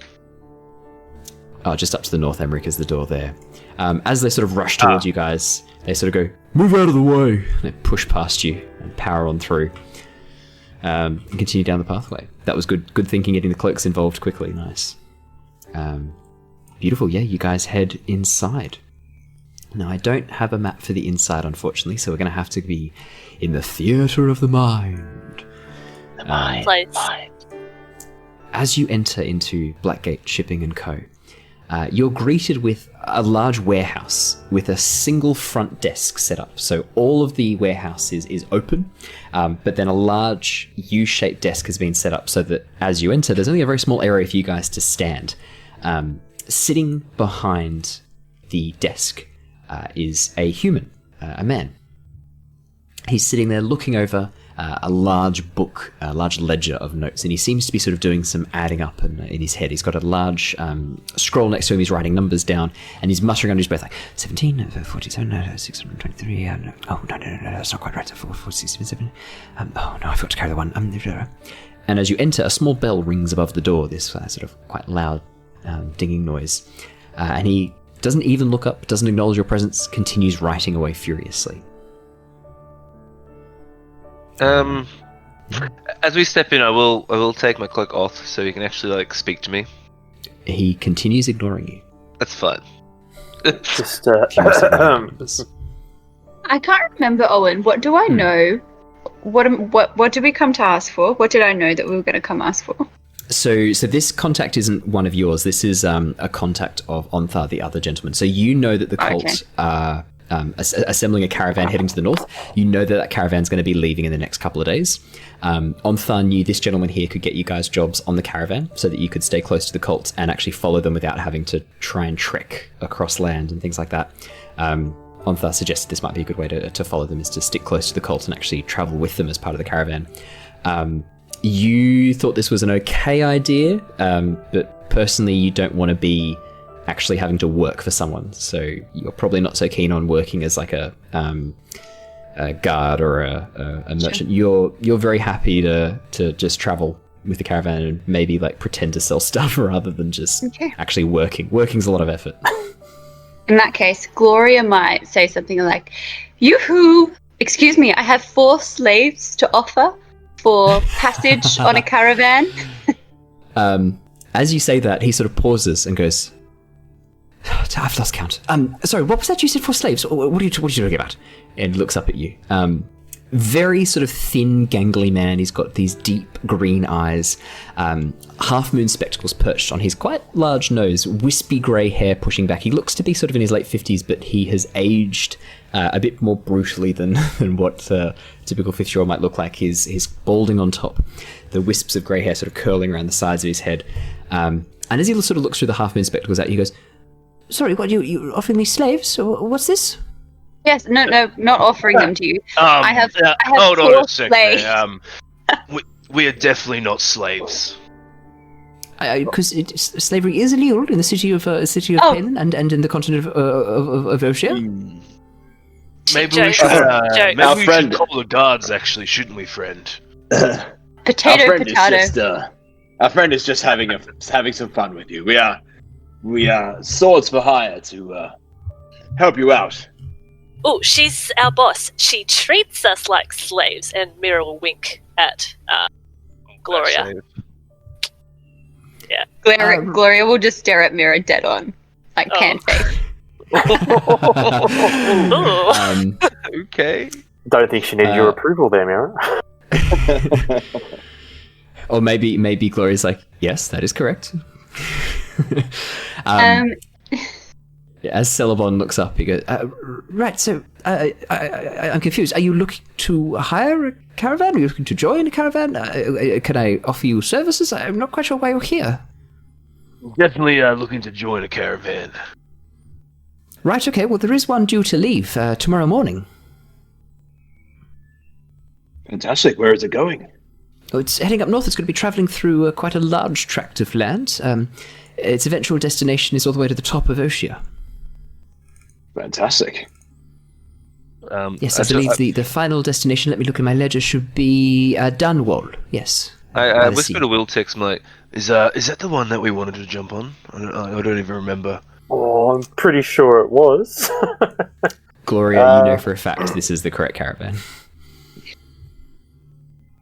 Oh, just up to the north, Emeric, is the door there. As they sort of rush towards you guys, they sort of go, "Move out of the way!" They push past you and power on through. And continue down the pathway. That was good thinking, getting the cloaks involved quickly. Nice. Beautiful, yeah, you guys head inside. Now, I don't have a map for the inside, unfortunately, so we're going to have to be in the theatre of the mind. Place. As you enter into Blackgate Shipping & Co., you're greeted with a large warehouse with a single front desk set up. So all of the warehouse is open, but then a large U-shaped desk has been set up so that as you enter, there's only a very small area for you guys to stand. Sitting behind the desk is a human, a man. He's sitting there looking over a large book, a large ledger of notes, and he seems to be sort of doing some adding up in his head. He's got a large scroll next to him, he's writing numbers down, and he's muttering under his breath like, 17, 47, 623, oh no, that's not quite right, 467, oh no, I forgot to carry the one. And as you enter, a small bell rings above the door, this sort of quite loud dinging noise, and he doesn't even look up, doesn't acknowledge your presence, continues writing away furiously. As we step in, I will take my cloak off so he can actually speak to me. He continues ignoring you. That's fine. Just, I can't remember, Owen. What do I know? What did we come to ask for? What did I know that we were going to come ask for? So this contact isn't one of yours. This is a contact of Onthar, the other gentleman. So you know that the cult are assembling a caravan heading to the north. You know that caravan's going to be leaving in the next couple of days. Onthar knew this gentleman here could get you guys jobs on the caravan so that you could stay close to the cult and actually follow them without having to try and trek across land and things like that. Onthar suggested this might be a good way to follow them, is to stick close to the cult and actually travel with them as part of the caravan. You thought this was an okay idea, but personally you don't want to be actually having to work for someone, so you're probably not so keen on working as like a guard or a merchant. You're very happy to just travel with the caravan and maybe like pretend to sell stuff rather than just actually working. Working's a lot of effort. In that case, Gloria might say something like, "Yoo-hoo! Excuse me, I have 4 slaves to offer for passage on a caravan." As you say that, he sort of pauses and goes, "I've lost count. Sorry, what was that you said for slaves? What are you talking about?" And looks up at you. Very sort of thin, gangly man. He's got these deep green eyes, half-moon spectacles perched on his quite large nose, wispy grey hair pushing back. He looks to be sort of in his late 50s, but he has aged a bit more brutally than what a typical 50-year-old might look like. He's balding on top, the wisps of grey hair sort of curling around the sides of his head. And as he sort of looks through the half-moon spectacles at you, he goes, "Sorry, what, you offering me slaves? Or what's this?" Yes, no, not offering them to you. I have hold on 4 a second. slaves. We are definitely not slaves. Because slavery is illegal in the city of Paladin and in the continent of Azure. Maybe we should call the guards, actually, shouldn't we, friend? Potato. Our friend is just having some fun with you. We are swords for hire to help you out. Oh, she's our boss. She treats us like slaves, and Mira will wink at Gloria. Yeah. Gloria will just stare at Mira dead on, like pan face. Okay. Don't think she needed your approval there, Mira. Or maybe Gloria's like, "Yes, that is correct." As Celebon looks up, he goes, "Right, so I'm confused. Are you looking to hire a caravan? Are you looking to join a caravan? Can I offer you services? I'm not quite sure why you're here." Definitely looking to join a caravan. Right, okay, well, there is one due to leave tomorrow morning. Fantastic. Where is it going? Oh, it's heading up north. It's going to be travelling through quite a large tract of land. Its eventual destination is all the way to the top of Azure. Fantastic. Yes, I believe the final destination, let me look at my ledger, should be Dunwall. Yes. I whispered to Wiltix, like, is that the one that we wanted to jump on? I don't even remember. Oh, I'm pretty sure it was. Gloria, you know for a fact this is the correct caravan.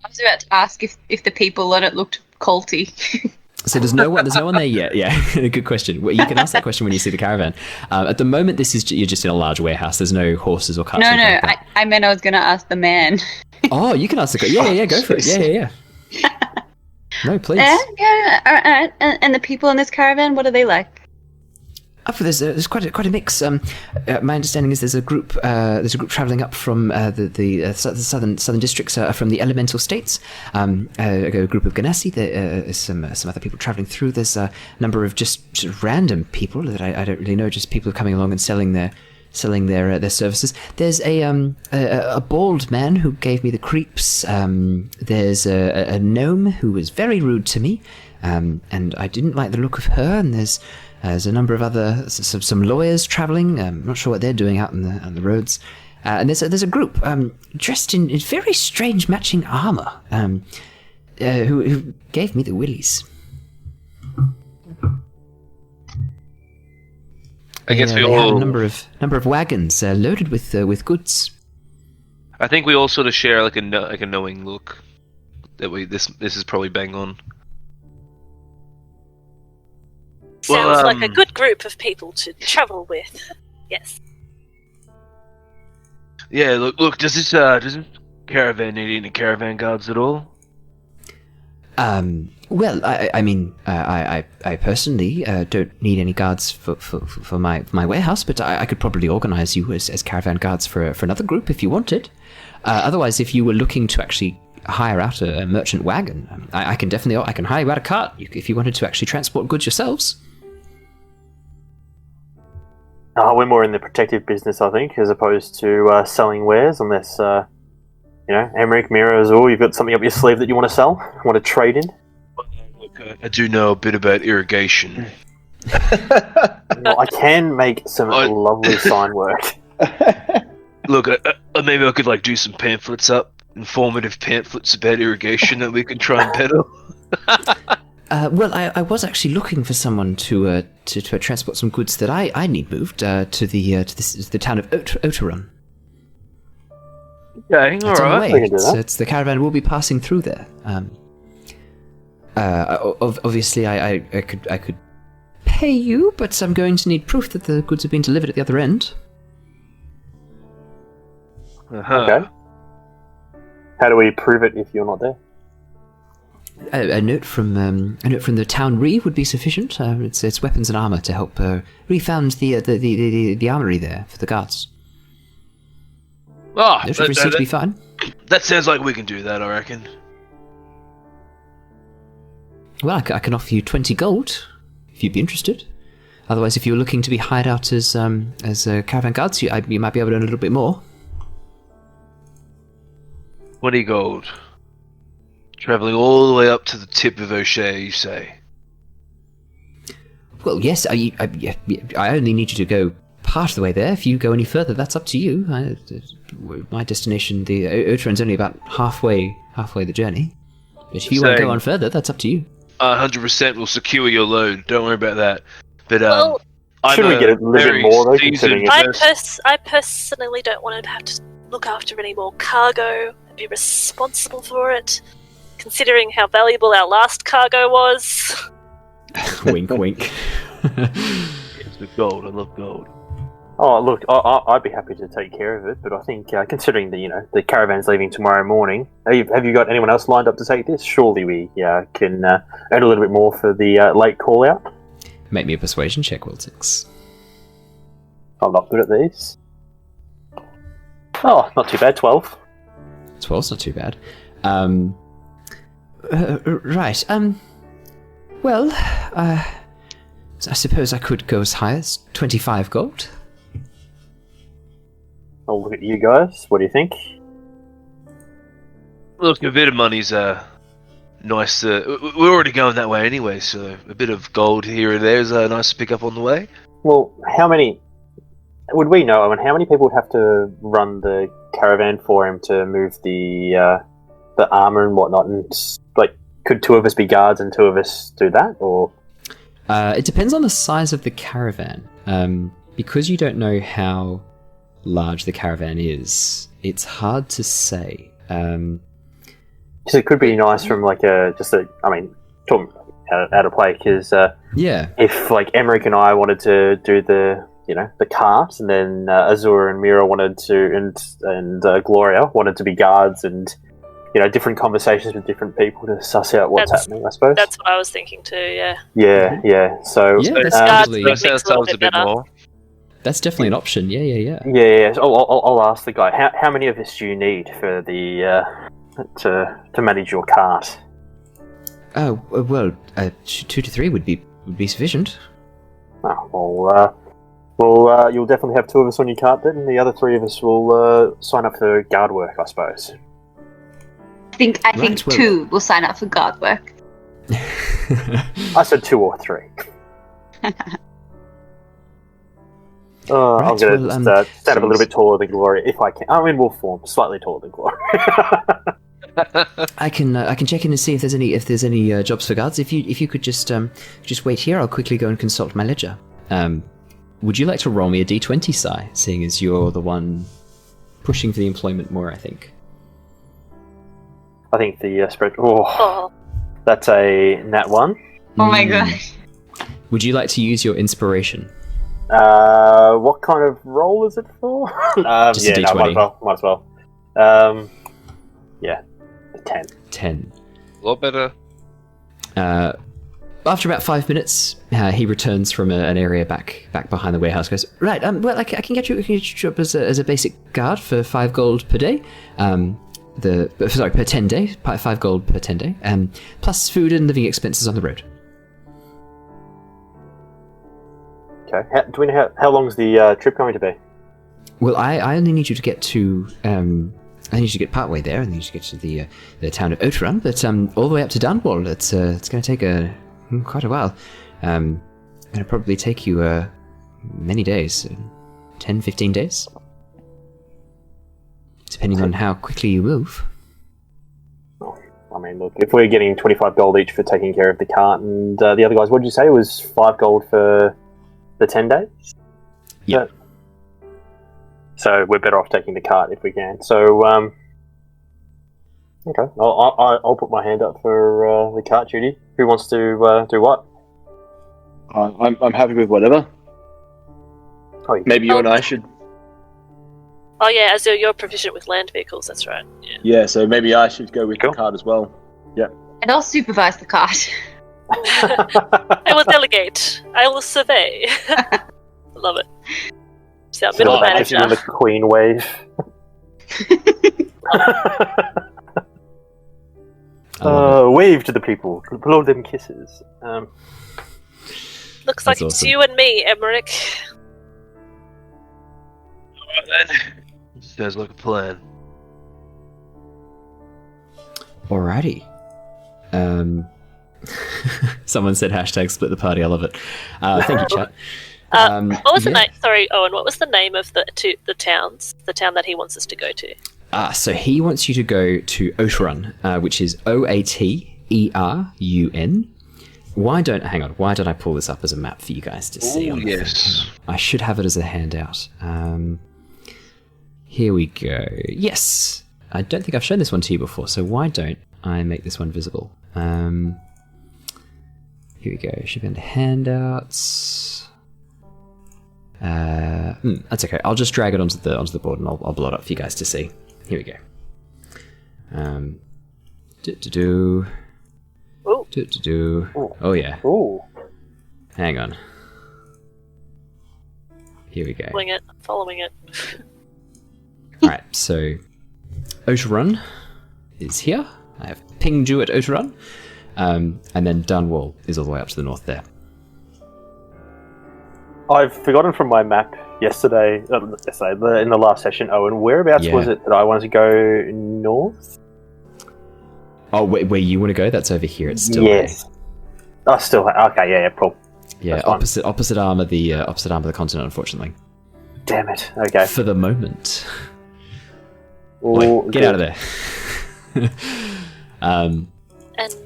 I was about to ask if the people on it looked culty. So there's no one there yet. Yeah, good question. Well, you can ask that question when you see the caravan. At the moment, you're just in a large warehouse. There's no horses or carts. No, I meant I was going to ask the man. Oh, you can ask the question. Yeah, go for it. Yeah. No, please. Yeah. And the people in this caravan, what are they like? There's quite a mix. My understanding is there's a group travelling up from the southern districts from the elemental states. A group of Ganassi. There's some other people travelling through. There's a number of just sort of random people that I don't really know. Just people coming along and selling their services. There's a bald man who gave me the creeps. There's a gnome who was very rude to me, and I didn't like the look of her. And there's a number of other some lawyers travelling. I'm not sure what they're doing out on the roads. And there's a group dressed in very strange matching armour who gave me the willies. I guess we they all have a number of wagons loaded with goods. I think we all sort of share like a knowing look that this is probably bang on. Sounds like a good group of people to travel with. Yes. Yeah. Look. Does this caravan need any caravan guards at all? Well, I mean, I personally don't need any guards for my warehouse, but I could probably organise you as caravan guards for another group if you wanted. Otherwise, if you were looking to actually hire out a merchant wagon, I can hire you out a cart if you wanted to actually transport goods yourselves. We're more in the protective business, I think, as opposed to selling wares, unless, Emeric, Mira, Azure, you've got something up your sleeve that you want to sell, want to trade in? Look, I do know a bit about irrigation. Well, I can make some lovely sign work. Look, maybe I could do some pamphlets up, informative pamphlets about irrigation that we could try and peddle. Well, I was actually looking for someone to transport some goods that I need moved to the town of Oteron. Okay, It's on the alright. way. We can do that. It's the caravan will be passing through there. Obviously, I could pay you, but I'm going to need proof that the goods have been delivered at the other end. Uh-huh. Okay. How do we prove it if you're not there? A note from the town would be sufficient. It's weapons and armor to help refound the armory there for the guards. Oh, Those should proceed to be fine. that sounds like we can do that, I reckon. Well, I can offer you 20 gold if you'd be interested. Otherwise, if you were looking to be hired out as caravan guards, you might be able to earn a little bit more. 20 gold. Travelling all the way up to the tip of O'Shea, you say? Well, yes, I only need you to go part of the way there. If you go any further, that's up to you. My destination, the Oteron's only about halfway the journey. But if you want to go on further, that's up to you. 100% will secure your load. Don't worry about that. But Well, Should we get a little bit more, though, considering I personally don't want to have to look after any more cargo and be responsible for it, considering how valuable our last cargo was. Wink, wink. It's the gold. I love gold. Oh, look, I'd be happy to take care of it, but I think considering the caravan's leaving tomorrow morning, have you got anyone else lined up to take this? Surely we can earn a little bit more for the late call out. Make me a persuasion check, Wiltix. I'm not good at these. Oh, not too bad. 12. 12's not too bad. Right. Well, I suppose I could go as high as 25 gold. I'll look at you guys. What do you think? Look, a bit of money's nice. We're already going that way anyway, so a bit of gold here and there is nice to pick up on the way. Well, how many would we know? I mean, how many people would have to run the caravan for him to move the armor and whatnot? And could two of us be guards and two of us do that, or? It depends on the size of the caravan. Because you don't know how large the caravan is, it's hard to say. So it could be nice from talking out of play, because Yeah. if Emeric and I wanted to do the cart, and then Azure and Mira wanted to, and Gloria wanted to be guards, and different conversations with different people to suss out what's happening, I suppose. That's what I was thinking too, yeah. Yeah. So Yeah, that's guards definitely, makes That a little sounds a bit bit better. more. that's definitely an option. Yeah. Yeah. So I'll ask the guy. How many of us do you need for the to manage your cart? Oh, well, 2 to 3 would be sufficient. Oh, well, you'll definitely have 2 of us on your cart then, and the other 3 of us will sign up for guard work, I suppose. I think Right, well- 2 will sign up for guard work. I said 2 or 3. I'm going to well, stand up a little bit taller than Gloria if I can. I'm in wolf form, slightly taller than Gloria. I can check in and see if there's any jobs for guards. If you could just wait here, I'll quickly go and consult my ledger. Would you like to roll me a d20, Sai, seeing as you're the one pushing for the employment more, I think? I think the spread... Oh, Oh, that's a nat 1. Oh my gosh. Would you like to use your inspiration? What kind of roll is it for? Just a yeah, D20. no, might as well. Yeah, a 10. 10. A lot better. After about 5 minutes, he returns from an area back behind the warehouse. Goes, right. Well, I can get you up as a basic guard for 5 gold per day. Per 10 day. 5 gold per 10 day. Plus food and living expenses on the road. Okay. Do we know how long's the trip going to be? Well, I only need you to get to. I need you to get partway there, and then you to get to the town of Oteron. But all the way up to Dunwall, it's going to take quite a while. Going to probably take you many days, 10, 15 days, depending on how quickly you move. I mean, look, if we're getting 25 gold each for taking care of the cart, and the other guys, what did you say? It was 5 gold for the 10 days? Yeah. So we're better off taking the cart if we can. So, okay. I'll put my hand up for the cart duty. Who wants to do what? I'm happy with whatever. Oh, yeah. Maybe you and I should. Oh yeah, Azure, you're proficient with land vehicles. That's right. Yeah. Yeah, so maybe I should go with Cool. the card as well. And I'll supervise the cart. I will delegate. I will survey. Love it. So I'm middle Oh, manager. The queen wave. Wave to the people. Blow them kisses. Looks like That's it's awesome. you and me, Emeric. Alright then. Sounds like a plan. Alrighty. Someone said hashtag split the party. I love it. Thank you, chat. What was the yeah. name? Sorry, Owen. What was the name of the towns? The town that he wants us to go to. So he wants you to go to Oaterun, which is Oaterun. Why don't I pull this up as a map for you guys to see? Oh, on the thing? yes. Hang on. I should have it as a handout. Here we go. Yes. I don't think I've shown this one to you before, so why don't I make this one visible? Here we go. Should be under handouts. That's okay. I'll just drag it onto the board and I'll blow it up for you guys to see. Here we go. Ooh. Oh yeah. Ooh. Hang on. Here we go. Following it. Alright, so Oaterun is here. I have pinged you at Oaterun. And then Dunwall is all the way up to the north there. I've forgotten from my map yesterday, in the last session, Owen, whereabouts Yeah. was it that I wanted to go north? Oh, where you want to go? That's over here. It's still Yes. Oh, still. Okay, yeah, cool. yeah, That's fine. opposite arm of the continent, unfortunately. Damn it. Okay. For the moment. Ooh, Like, get out of there. And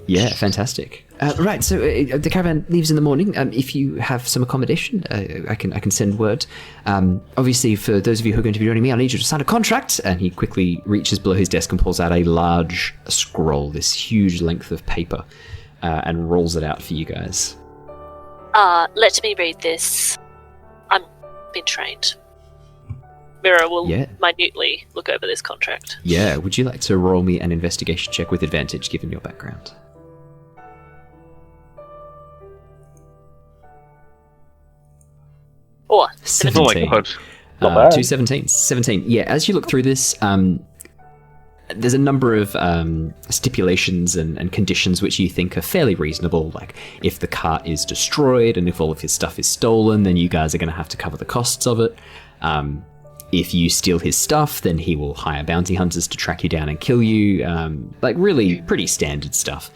Yeah, fantastic. Right, so the caravan leaves in the morning. If you have some accommodation, I can send word. Obviously, for those of you who are going to be joining me, I need you to sign a contract. And he quickly reaches below his desk and pulls out a large scroll, this huge length of paper, and rolls it out for you guys. let me read this. I'm been trained. Mira will minutely look over this contract. Yeah, would you like to roll me an investigation check with advantage, given your background? Or 17. Oh my god. Not bad. 2 17s. 17. Yeah, as you look through this, there's a number of stipulations and conditions which you think are fairly reasonable. Like, if the cart is destroyed and if all of his stuff is stolen, then you guys are going to have to cover the costs of it. If you steal his stuff, then he will hire bounty hunters to track you down and kill you. Like, really pretty standard stuff.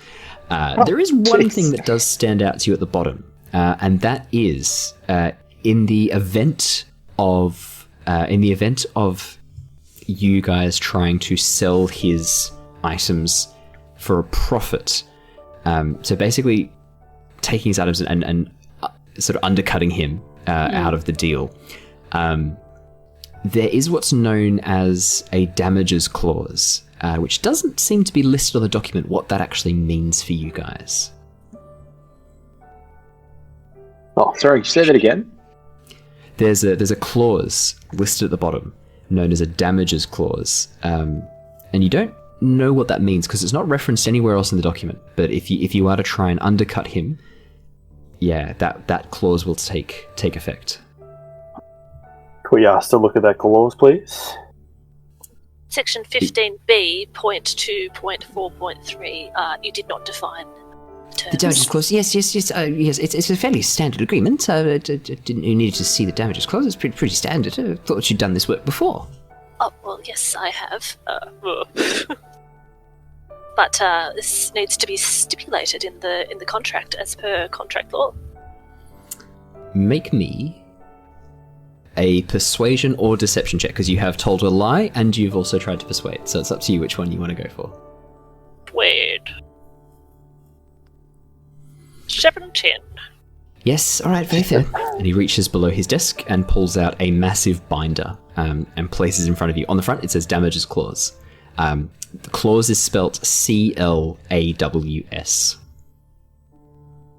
There is one thing that does stand out to you at the bottom, and that is in the event of you guys trying to sell his items for a profit. So basically, taking his items and sort of undercutting him out of the deal. There is what's known as a damages clause, which doesn't seem to be listed on the document what that actually means for you guys. Oh, sorry, say that again. There's a clause listed at the bottom known as a damages clause, and you don't know what that means because it's not referenced anywhere else in the document. But if you are to try and undercut him, yeah, that clause will take effect. Could we ask to look at that clause, please? Section 15B, point 2.4.3, you did not define terms. The damages clause, yes. Yes, it's a fairly standard agreement. Didn't you need to see the damages clause? It's pretty standard. I thought you'd done this work before. Oh, well, yes, I have. But this needs to be stipulated in the contract as per contract law. Make me a persuasion or deception check, because you have told a lie and you've also tried to persuade. So it's up to you which one you want to go for. Weird. 10. Yes, all right, very fair. And he reaches below his desk and pulls out a massive binder and places in front of you. On the front, it says Damages Clause. The clause is spelt CLAWS.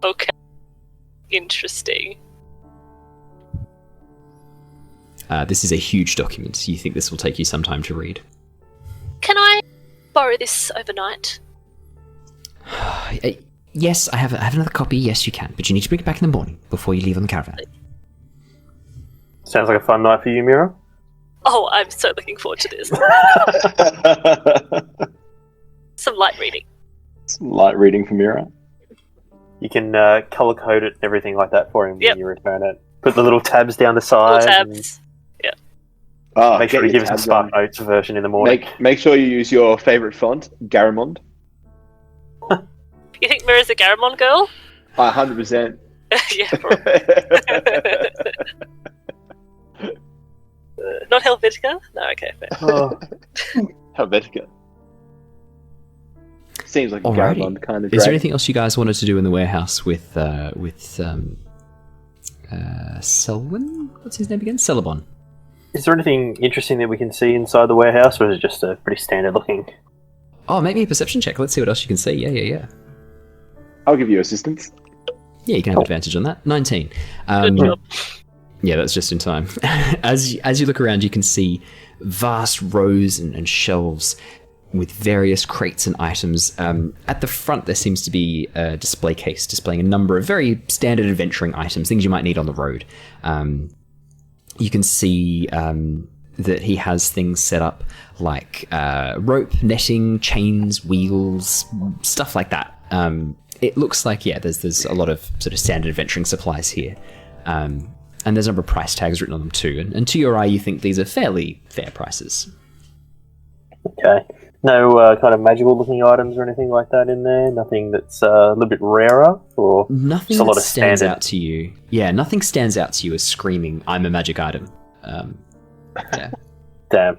Okay. Interesting. This is a huge document. You think this will take you some time to read? Can I borrow this overnight? Yes, I have another copy. Yes, you can. But you need to bring it back in the morning before you leave on the caravan. Sounds like a fun night for you, Mira. Oh, I'm so looking forward to this. Some light reading. Some light reading from Mira. You can color code it and everything like that for him Yep. when you return it. Put the little tabs down the side. Little tabs. Yeah. Oh, Make sure to give us a Spark Notes version in the morning. Make sure you use your favourite font, Garamond. You think Mira's a Garamond girl? 100%. Yeah, probably. Not Helvetica? No, okay, fair. Oh. Helvetica. Seems like a Alrighty. Garamond kind of Is there dragon. anything else you guys wanted to do in the warehouse with Selwyn? What's his name again? Celebon. Is there anything interesting that we can see inside the warehouse, or is it just a pretty standard looking? Oh, make me a perception check. Let's see what else you can see. Yeah. I'll give you assistance. Yeah, you can have advantage on that. 19. Good job. Yeah, that's just in time. As you look around, you can see vast rows and shelves with various crates and items. At the front, there seems to be a display case displaying a number of very standard adventuring items, things you might need on the road. You can see that he has things set up like rope, netting, chains, wheels, stuff like that. It looks like, there's a lot of sort of standard adventuring supplies here. And there's a number of price tags written on them too. And to your eye, you think these are fairly fair prices. Okay. No kind of magical looking items or anything like that in there? Nothing that's a little bit rarer? Or Nothing just a lot that of stands standard? out to you. Yeah, nothing stands out to you as screaming, I'm a magic item. Yeah. Damn.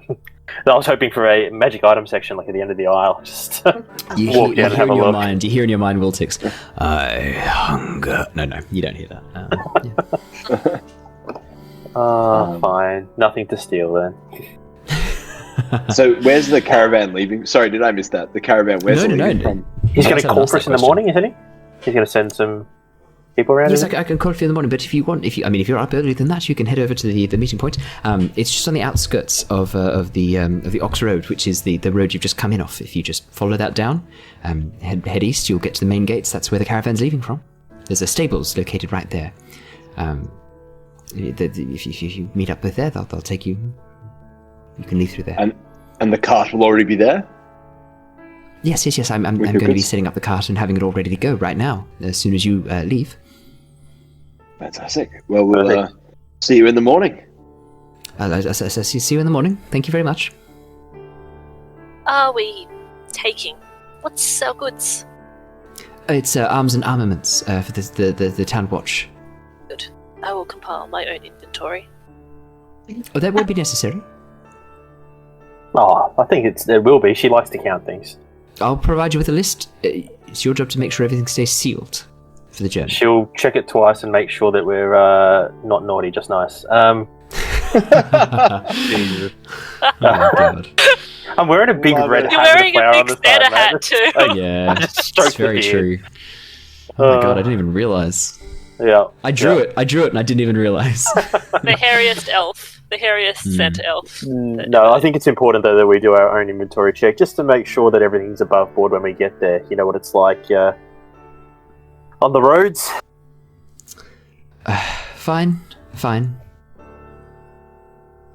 I was hoping for a magic item section like at the end of the aisle. Just You walk hear, down and have a in your look. mind, you hear in your mind, Wiltix, I hunger. No, you don't hear that. Fine. Nothing to steal then. So, where's the caravan leaving? Sorry, did I miss that? The caravan, where's it leaving from? He's going Let's to have call an for us ask in that the morning, isn't he? He's going to send some people around. Yes, isn't he? I can call for you in the morning, but if you want, if you're up earlier than that, you can head over to the meeting point. It's just on the outskirts of the Ox Road, which is the road you've just come in off. If you just follow that down, head east, you'll get to the main gates. That's where the caravan's leaving from. There's a stables located right there. If you meet up with there, they'll take you. You can leave through there. And the cart will already be there? Yes. I'm going to be setting up the cart and having it all ready to go right now, as soon as you leave. Fantastic. Well, we'll see you in the morning. See you in the morning. Thank you very much. Are we taking? What's our goods? It's arms and armaments for the town watch. Good. I will compile my own inventory. Oh, that won't be necessary. Oh, I think it will be. She likes to count things. I'll provide you with a list. It's your job to make sure everything stays sealed for the journey. She'll check it twice and make sure that we're not naughty, just nice. Jesus. Oh my god. I'm wearing a big red You're hat. wearing with a flower on big the side, Santa mate. hat too. Yeah, just it's stroked the very beard. true. Oh my god, I didn't even realize. Yeah. I drew it and I didn't even realize. The hairiest elf. The hairiest Santa elf. No, I think it's important though that we do our own inventory check just to make sure that everything's above board when we get there. You know what it's like on the roads. Fine.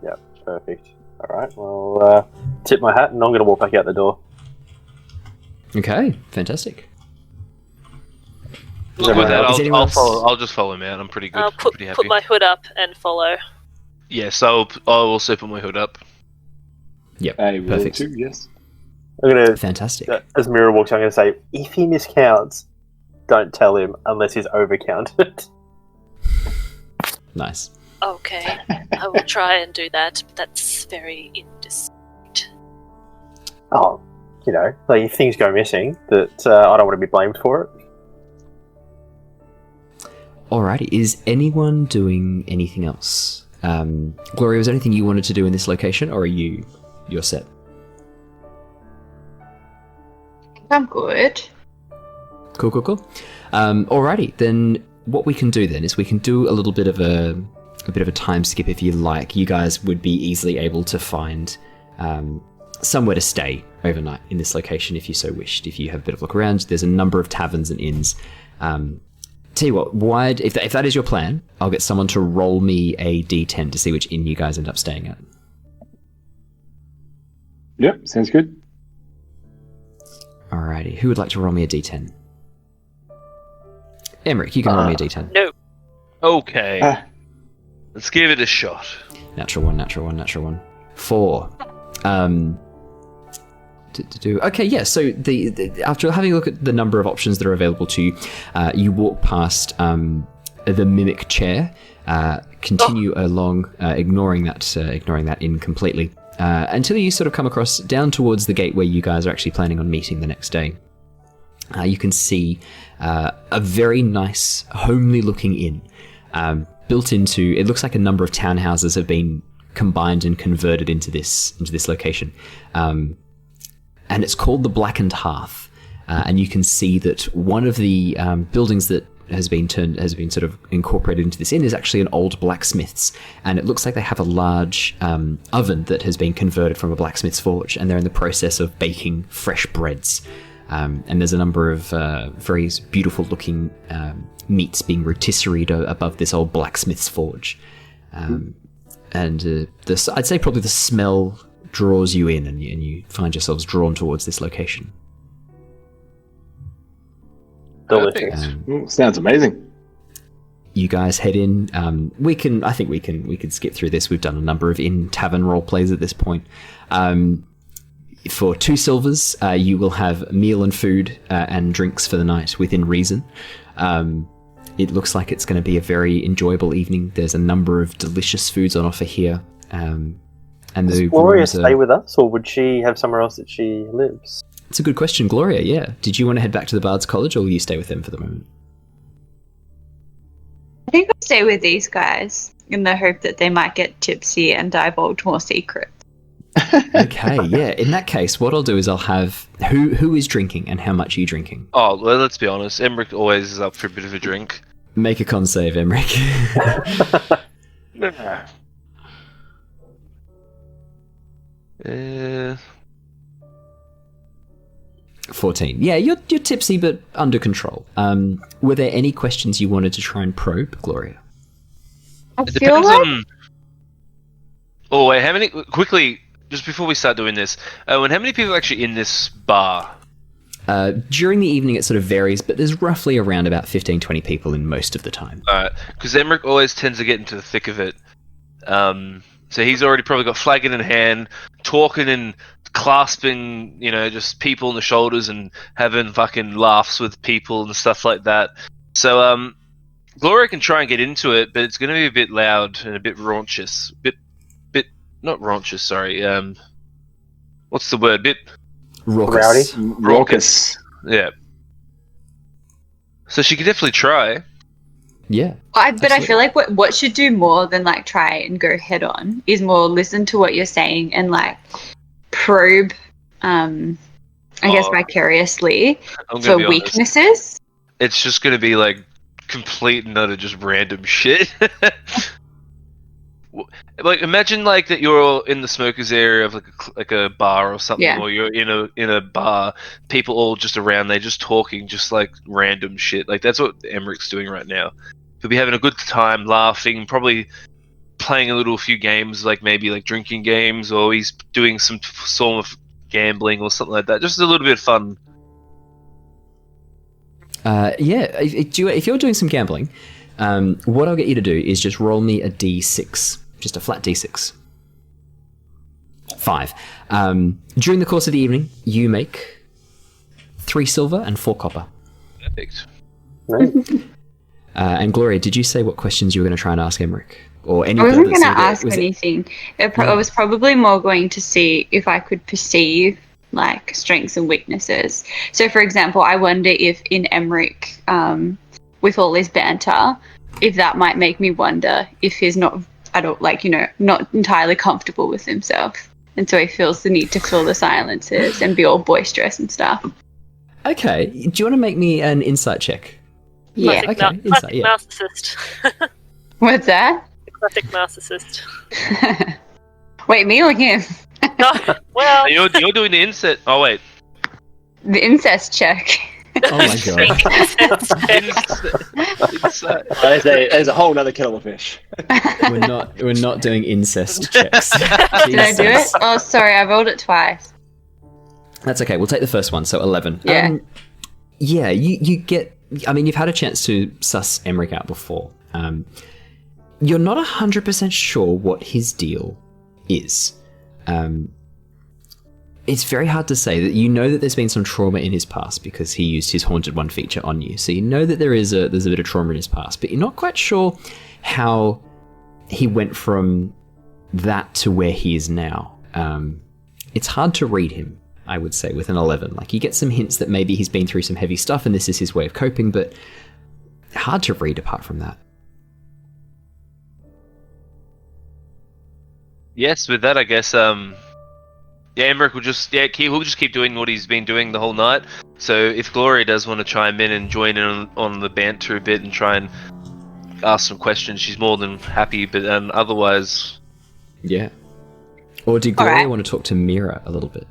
Yeah, perfect. All right, well, tip my hat and I'm going to walk back out the door. Okay, fantastic. Look with that, Is anyone I'll else- follow. I'll just follow him out. I'm pretty good. I'll pretty happy. put my hood up and follow. Yes, I will also put my hood up. Yep, I will perfect. too, yes. I'm going to, Fantastic. as Mira walks, I'm going to say, if he miscounts, don't tell him unless he's overcounted. Nice. Okay, I will try and do that. But that's very indiscreet. Oh, you know, like if things go missing, that I don't want to be blamed for it. Alrighty, is anyone doing anything else? Gloria, was there anything you wanted to do in this location, or are you're set? I'm good. Cool. Alrighty, then what we can do then is we can do a little bit of a time skip if you like. You guys would be easily able to find somewhere to stay overnight in this location if you so wished. If you have a bit of a look around, there's a number of taverns and inns. Tell you what, if that is your plan, I'll get someone to roll me a d10 to see which inn you guys end up staying at. Yep, sounds good. Alrighty, who would like to roll me a d10? Emeric, you can roll me a d10. No. Okay. Let's give it a shot. Natural one. 4. Okay, yeah, so the after having a look at the number of options that are available to you, you walk past the mimic chair, continue along, ignoring that inn completely, until you sort of come across down towards the gate where you guys are actually planning on meeting the next day. You can see a very nice, homely-looking inn, built into. It looks like a number of townhouses have been combined and converted into this location. And it's called the Blackened Hearth, and you can see that one of the buildings that has been sort of incorporated into this inn is actually an old blacksmith's, and it looks like they have a large oven that has been converted from a blacksmith's forge, and they're in the process of baking fresh breads. And there's a number of very beautiful looking meats being rotisseried above this old blacksmith's forge, and I'd say probably the smell draws you in, and you find yourselves drawn towards this location. Delicious. Sounds amazing. You guys head in. We can skip through this. We've done a number of in-tavern role plays at this point. For 2 silvers, you will have meal and food and drinks for the night within reason. It looks like it's going to be a very enjoyable evening. There's a number of delicious foods on offer here. And Does Gloria stay with us, or would she have somewhere else that she lives? It's a good question, Gloria, yeah. Did you want to head back to the Bard's College, or will you stay with them for the moment? I think I'll stay with these guys in the hope that they might get tipsy and divulge more secrets. Okay, yeah. In that case, what I'll do is I'll have... Who is drinking, and how much are you drinking? Oh, well, let's be honest. Emeric always is up for a bit of a drink. Make a con save, Emeric. 14. Yeah, you're tipsy but under control. Were there any questions you wanted to try and probe, Gloria? I It feel depends like on... Oh, wait, how many... Quickly, just before we start doing this, Owen, how many people are actually in this bar? During the evening it sort of varies, but there's roughly around about 15-20 people in most of the time. Alright, because Emeric always tends to get into the thick of it. So he's already probably got flagon in hand, talking and clasping, just people on the shoulders and having fucking laughs with people and stuff like that. So, Gloria can try and get into it, but it's going to be a bit loud and a bit raunchous. Not raunchous, sorry. What's the word? Raucous. Raucous. Yeah. So she could definitely try. Yeah. But I feel like what should do more than like try and go head on is more listen to what you're saying and like probe, I guess vicariously for weaknesses. It's just going to be like complete and utter just random shit. Like imagine like that you're in the smokers area of like a bar or something, or you're in a bar, people all just around, they're just talking just like random shit. Like that's what Emeric's doing right now. He'll be having a good time, laughing, probably playing a few games, like maybe like drinking games, or he's doing some form of gambling or something like that. Just a little bit of fun. If you're doing some gambling, what I'll get you to do is just roll me a d6, just a flat d6. 5. During the course of the evening, you make 3 silver and 4 copper. Perfect. And Gloria, did you say what questions you were going to try and ask Emeric? Or any? I wasn't going to ask anything. I was probably more going to see if I could perceive like strengths and weaknesses. So, for example, I wonder if in Emeric, with all his banter, if that might make me wonder if he's not not entirely comfortable with himself. And so he feels the need to fill the silences and be all boisterous and stuff. Okay. Do you want to make me an insight check? Yeah. Classic Insight, yeah. narcissist. What's that? Classic narcissist. Wait, me or him? No, well, You're doing the inset. Oh wait. The incest check. Oh my god. There's a whole other kettle of fish. We're not doing incest checks. Did I do it? Oh, sorry, I rolled it twice. That's okay. We'll take the first one. So 11. Yeah. Yeah. You get. I mean, you've had a chance to suss Emeric out before. You're not 100% sure what his deal is. It's very hard to say. That you know that there's been some trauma in his past because he used his Haunted One feature on you. So you know that there's a bit of trauma in his past, but you're not quite sure how he went from that to where he is now. It's hard to read him, I would say, with an 11. Like, you get some hints that maybe he's been through some heavy stuff and this is his way of coping, but hard to read apart from that. Yes, with that, I guess. Emeric will just he'll just keep doing what he's been doing the whole night. So if Gloria does want to chime in and join in on the banter a bit and try and ask some questions, she's more than happy. But otherwise, yeah. Or did Gloria want to talk to Mira a little bit?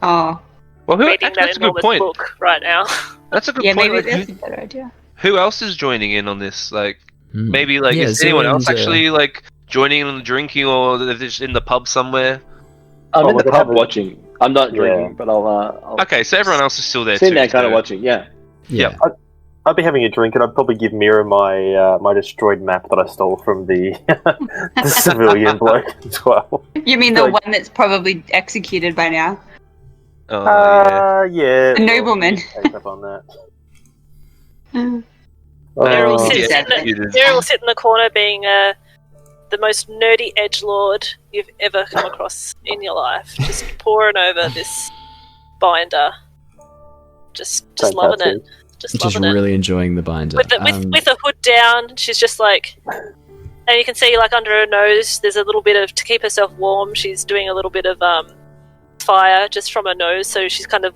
Oh. Well, reading that's that a good enormous point. book right now. That's a good Yeah, point. maybe Like, that's a better idea. who else is joining in on this? Like, maybe like Yeah, is anyone else Zoe and, actually like joining in on the drinking, or they're just in the pub somewhere? I'm in we the could pub have watching. I'm not drinking, Yeah. but I'll Okay, so everyone else is still there sitting too. there kind of so- watching. Yeah. Yeah. I'd be having a drink, and I'd probably give Mira my my destroyed map that I stole from the the civilian bloke as well. You mean the Like- one that's probably executed by now? Oh, yeah. Yeah. The nobleman. Take up on that. Mira will Oh, sit yeah. Mira will sit in the corner being the most nerdy edgelord you've ever come across in your life. Just poring over this binder. Just loving it. Just Just loving it. really enjoying the binder. With the hood down, she's just like, and you can see like under her nose, there's a little bit of, to keep herself warm, she's doing a little bit of fire just from her nose. So she's kind of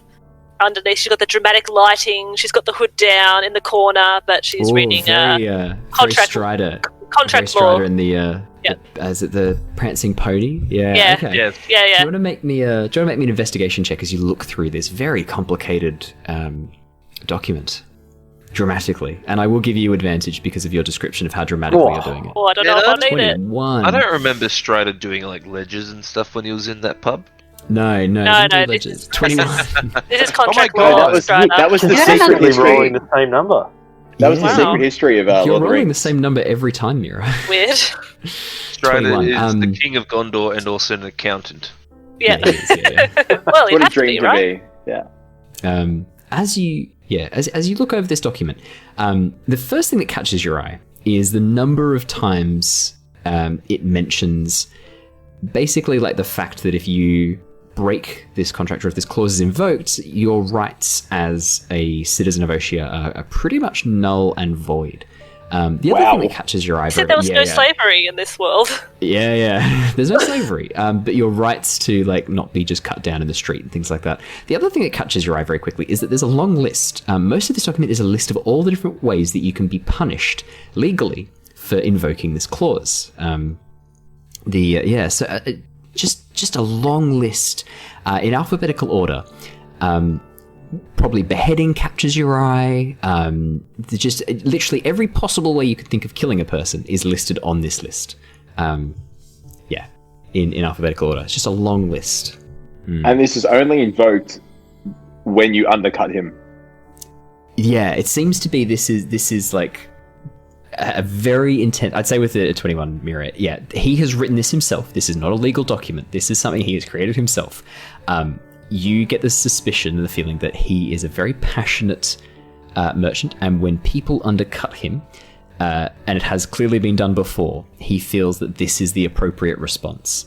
underneath. She's got the dramatic lighting. She's got the hood down in the corner, but she's reading very contract- Strider. contract Very law. Strider in the is it the prancing pony? Yeah. Yeah. Okay. Yeah. Do Yeah. you want to make me an investigation check as you look through this very complicated document dramatically? And I will give you advantage because of your description of how dramatically you're doing it. Oh, I don't know if I need it. 21. I don't remember Strider doing like ledgers and stuff when he was in that pub. No, No, didn't do this ledgers. is- 21. This is contract Oh my God, law. that was Strider. that was the Yeah. secret Secretly rolling history. the same number. That was the Yeah. secret history of You're Lord of the rolling the Rings. same number every time, Mira. Weird. Strider 21, is the king of Gondor and also an accountant. Yeah. He is, yeah. Well, you What a have to be, dream to right? be. Yeah. As you look over this document, the first thing that catches your eye is the number of times it mentions basically like the fact that if you break this contract or if this clause is invoked, your rights as a citizen of Oshia are pretty much null and void. The other thing that catches your eye, You said there was no slavery in this world. Yeah. There's no slavery, but your rights to like not be just cut down in the street and things like that. The other thing that catches your eye very quickly is that there's a long list. Most of this document is a list of all the different ways that you can be punished legally for invoking this clause. Just a long list in alphabetical order. Probably beheading captures your eye. Just literally every possible way you could think of killing a person is listed on this list. In alphabetical order. It's just a long list. And this is only invoked when you undercut him. Yeah, it seems to be this is like a very intense. I'd say with a 21 Mira. Yeah, he has written this himself. This is not a legal document. This is something he has created himself. You get the suspicion and the feeling that he is a very passionate merchant, and when people undercut him, and it has clearly been done before, he feels that this is the appropriate response.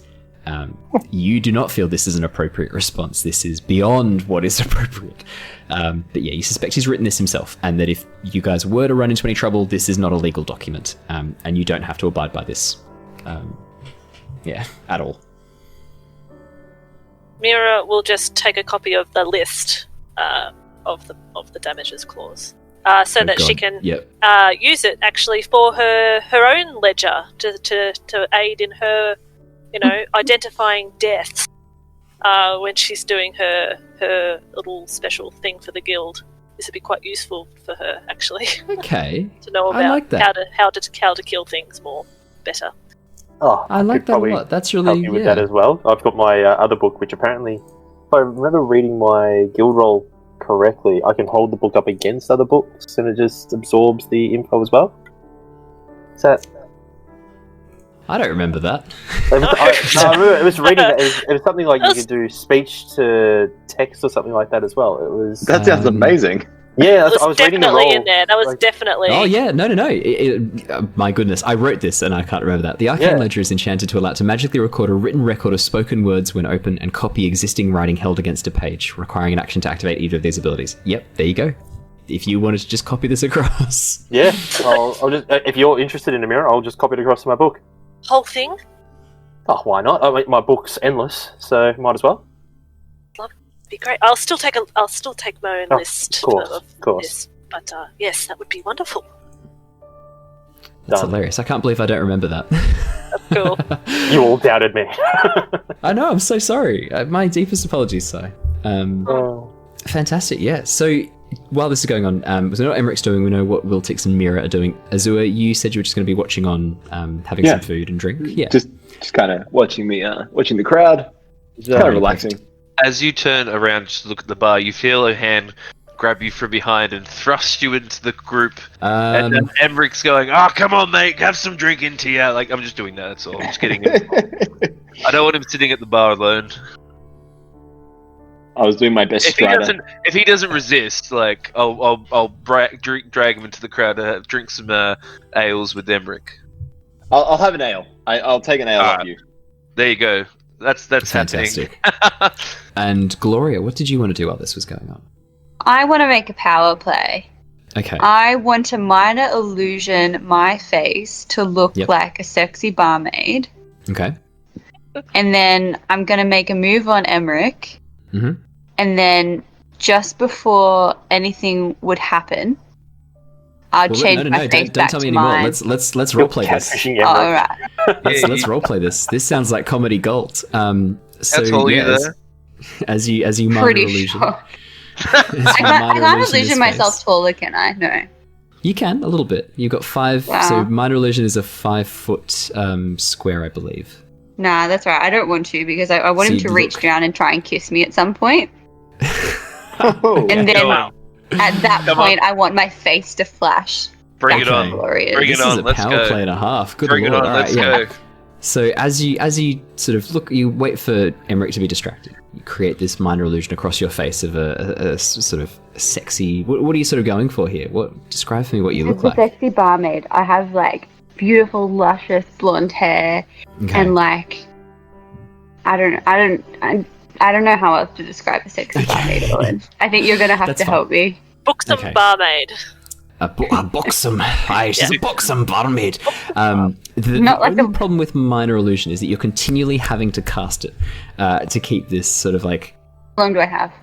You do not feel this is an appropriate response. This is beyond what is appropriate. But yeah, you suspect he's written this himself, and that if you guys were to run into any trouble, this is not a legal document, and you don't have to abide by this, at all. Mira will just take a copy of the list of the damages clause, so that she can use it actually for her own ledger to aid in her, identifying deaths when she's doing her little special thing for the guild. This would be quite useful for her, actually. Okay. To know about I like that. how to kill things better. Oh, I like that a lot. That's really help you with that as well. I've got my other book, which apparently, if I remember reading my guild roll correctly, I can hold the book up against other books, and it just absorbs the info as well. Is that? I don't remember that. I remember it was reading that. It was something like you could do speech to text or something like that as well. It was. That sounds amazing. Yeah, That I was was reading the definitely roll. in there. That was definitely. Oh yeah, no. My goodness, I wrote this and I can't remember that. The Arcane Ledger is enchanted to allow it to magically record a written record of spoken words when open and copy existing writing held against a page, requiring an action to activate either of these abilities. Yep, there you go. If you wanted to just copy this across. Yeah, I'll just. If you're interested in a mirror, I'll just copy it across to my book. Whole thing? Oh, why not? I mean, my book's endless, so might as well. Be great. I'll still take my own list Of course. this, but yes, that would be wonderful. That's Done. hilarious. I can't believe I don't remember that. That's cool. You all doubted me. I know, I'm so sorry. My deepest apologies, Si. Fantastic, yeah. So, while this is going on, we know what Emeric's doing, we know what Wiltix and Mira are doing. Azure, you said you were just going to be watching on, having some food and drink. Yeah. Just kind of watching the crowd. Kind of relaxing. As you turn around to look at the bar, you feel a hand grab you from behind and thrust you into the group. And then Emeric's going, "Oh, come on, mate, have some drink into you." Like, I'm just doing that, that's all. I'm just getting him. I don't want him sitting at the bar alone. I was doing my best strider. If he doesn't resist, like, I'll drag him into the crowd to drink some ales with Emeric. I'll have an ale. I'll take an ale off you. There you go. That's Fantastic. happening. And Gloria, what did you want to do while this was going on? I want to make a power play. Okay. I want to minor illusion my face to look like a sexy barmaid. Okay. And then I'm going to make a move on Emeric. Mm-hmm. And then just before anything would happen, I'll change my face don't back tell me to anymore. mine. Let's roleplay this. Catfishing Oh, Emeric. all right. Let's roleplay this. This sounds like comedy gold. So That's all you there. as you minor Pretty illusion. sure. as you I minor can't illusion illusion this myself face. taller, can I? No. You can a little bit. You've got 5. Wow. So minor illusion is a 5-foot square, I believe. Nah, that's right. I don't want to because I want So him to you reach look- down and try and kiss me at some point. Oh, And then Go on. at that Come point, I want my face to flash. Bring back it to on. Gloria's. Bring it This is on. a Let's power go. play and a half. Good Bring it lord. on. All Let's right, go. So as you sort of look, you wait for Emeric to be distracted. You create this minor illusion across your face of a sort of sexy. What are you sort of going for here? Describe for me what you look As a like. sexy barmaid, I have like beautiful, luscious blonde hair Okay. and like I don't know how else to describe a sexy barmaid, Owen. I think you're gonna have That's to fine. help me. Buxom Okay. barmaid. A buxom. Aye, she's a buxom barmaid. The Not like only a- problem with minor illusion is that you're continually having to cast it to keep this sort of like. How long do I have?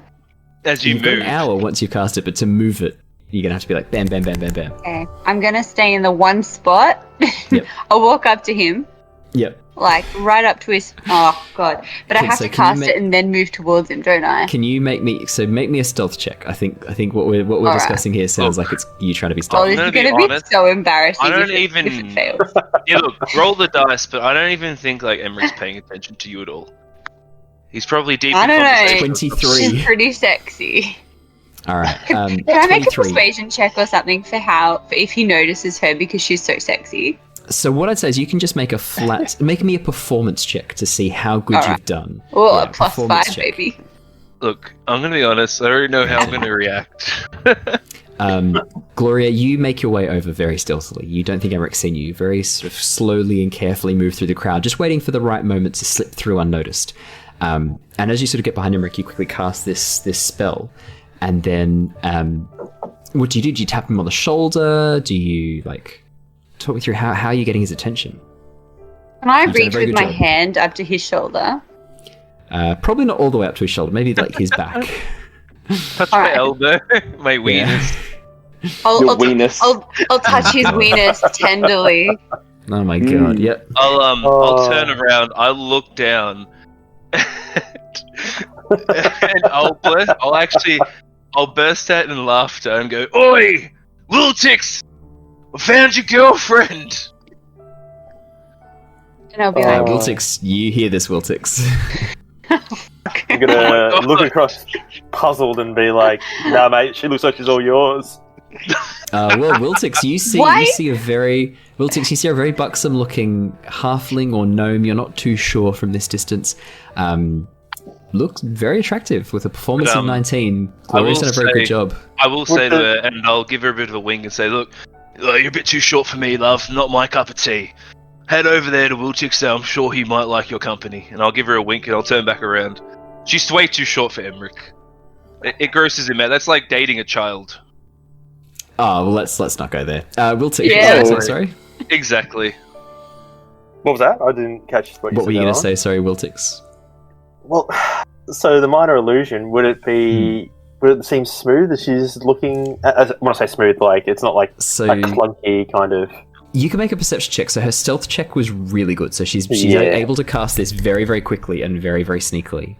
As you You've got an move. hour once you cast it, but to move it, you're gonna have to be like bam, bam, bam, bam, bam. Okay. I'm gonna stay in the one spot. Yep. I'll walk up to him, Yep. like right up to his. Oh god! But I Okay, have so to can you cast make- it and then move towards him, don't I? Can you make me a stealth check? I think what we're Alright. discussing here sounds like it's you trying to be Oh, stealthy. this I'm is gonna gonna be be honest, so embarrassing I don't if it even- fails. Yeah, look, roll the dice, but I don't even think like Emeric's paying attention to you at all. He's probably deep I in don't know. conversation. 23. She's pretty sexy. All right. Can I make a 23. persuasion check or something for if he notices her because she's so sexy? So what I'd say is you can just make me a performance check to see how good Alright. you've done. Oh, Yeah, a plus performance 5, check. baby. Look, I'm gonna be honest. I already know how I'm gonna react. Gloria, you make your way over very stealthily. You don't think Emeric's seen you. Very sort of slowly and carefully move through the crowd, just waiting for the right moment to slip through unnoticed. And as you sort of get behind Emeric, you quickly cast this spell. And then, what do? Do you tap him on the shoulder? Do you, talk me through how are you getting his attention? Can I You've done a reach very with good my job. hand up to his shoulder? Probably not all the way up to his shoulder, maybe his back. Touch my Alright. elbow, my weenus. Your weenus. I'll touch his weenus tenderly. Oh my god, yep. I'll turn around, I'll look down, and I'll burst out in laughter and go, "Oi, Wiltix! I found your girlfriend!" And I'll be like, Wiltix, you hear this, Wiltix. I'm gonna look across, puzzled, and be like, "Nah, mate, she looks like she's all yours." Well, Wiltix, you see a very buxom-looking halfling or gnome. You're not too sure from this distance. Looks very attractive with a performance of 19. Gloria's done a very good job. I will say to her, and I'll give her a bit of a wink and say, "Look, you're a bit too short for me, love. Not my cup of tea. Head over there to Wiltix, I'm sure he might like your company." And I'll give her a wink and I'll turn back around. She's way too short for Emeric. It grosses him out. That's like dating a child. Oh, well, let's not go there. Wiltix, Yeah. what was that, sorry? Exactly. What was that? I didn't catch what you What said. were you there, going to Alan. say? Sorry, Wiltix. Well, so the minor illusion, would it be? Would it seem smooth as she's looking? When I say smooth, it's not like So a clunky kind of. you can make a perception check. So her stealth check was really good. So she's Yeah. able to cast this very, very quickly and very, very sneakily.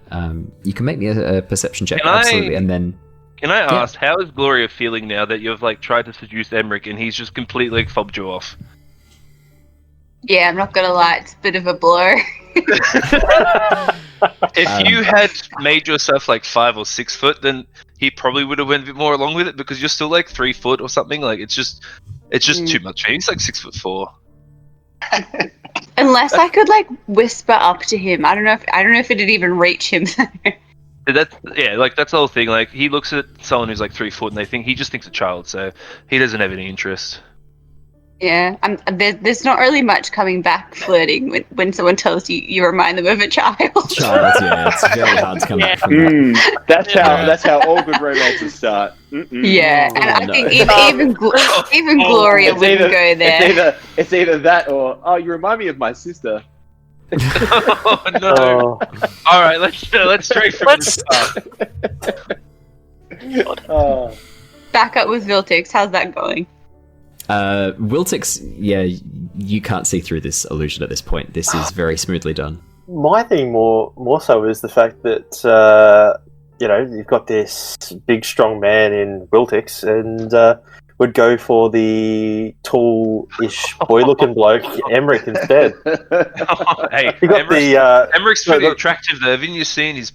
You can make me a perception check, Can I- absolutely, and then Can I ask, how is Gloria feeling now that you've tried to seduce Emeric and he's just completely fobbed you off? yeah, I'm not gonna lie, it's a bit of a blow. If you had made yourself 5 or 6 foot, then he probably would have went a bit more along with it because you're still 3 foot or something. It's just too much for him. He's 6'4". Unless I could whisper up to him. I don't know if it'd even reach him. That's the whole thing. He looks at someone who's 3 foot and he just thinks a child, so he doesn't have any interest. Yeah, there's not really much coming back flirting when someone tells you remind them of a child. child, yeah, it's very hard to come back from that. That's how all good romances start. Yeah, and I no. think even Gloria It's wouldn't either- go there. It's either that or you remind me of my sister. Oh no! Oh, All right, let's stray from the start. Back up with Wiltix. How's that going? Wiltix, yeah, you can't see through this illusion at this point. This is very smoothly done. my thing more so is the fact that you've got this big strong man in Wiltix and would go for the tall-ish boy-looking bloke Emeric instead. Hey, You got Emeric's no, pretty look- attractive though. Haven't you seen his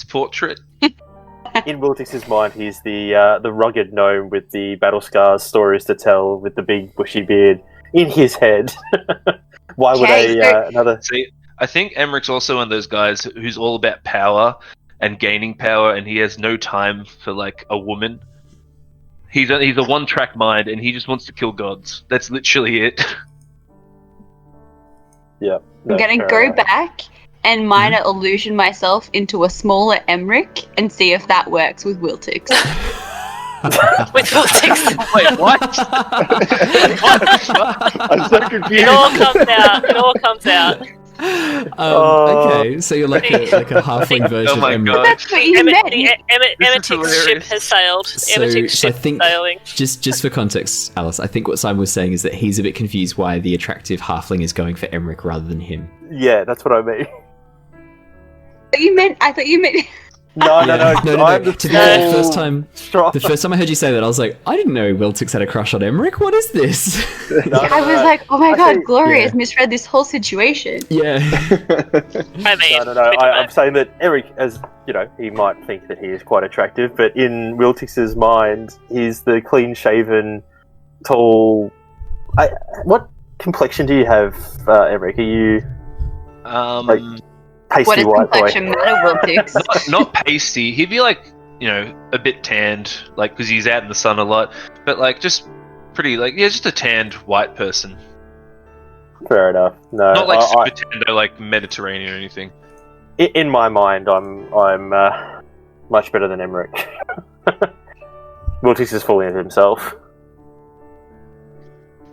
portrait? in Wiltix's mind, he's the rugged gnome with the battle scars, stories to tell, with the big bushy beard. In his head, why would another? See, I think Emeric's also one of those guys who's all about power and gaining power, and he has no time for a woman. He's a one-track mind, and he just wants to kill gods. That's literally it. Yeah, I'm gonna go back and minor illusion myself into a smaller Emeric and see if that works with Wiltix. With Wiltix. Wait, what? I'm so confused. It all comes out. It all comes out. Okay, so you're like a halfling version Oh my of Emeric. God. That's what you meant. Emmetic's ship hilarious. has sailed. So Emmetic's I ship think is sailing. just for context, Alice, I think what Simon was saying is that he's a bit confused why the attractive halfling is going for Emeric rather than him. Yeah, that's what I mean. I thought you meant. No. No. I'm the To be fair, strong. the first time I heard you say that, I was like, I didn't know Wiltix had a crush on Emeric. What is this? I was like, oh my I god, think- Gloria's misread this whole situation. Yeah. I mean, No. I'm saying that Emeric, as he might think that he is quite attractive, but in Wiltix's mind, he's the clean-shaven, tall. What complexion do you have, Emeric? Are you Um, Like- What pasty does white boy? complexion matter, Wiltix? not pasty. He'd be a bit tanned, like because he's out in the sun a lot, but like just pretty, like just a tanned white person. Fair enough. No, Not like super tanned, like Mediterranean or anything. In my mind, I'm much better than Emeric. Wiltix is fully into himself.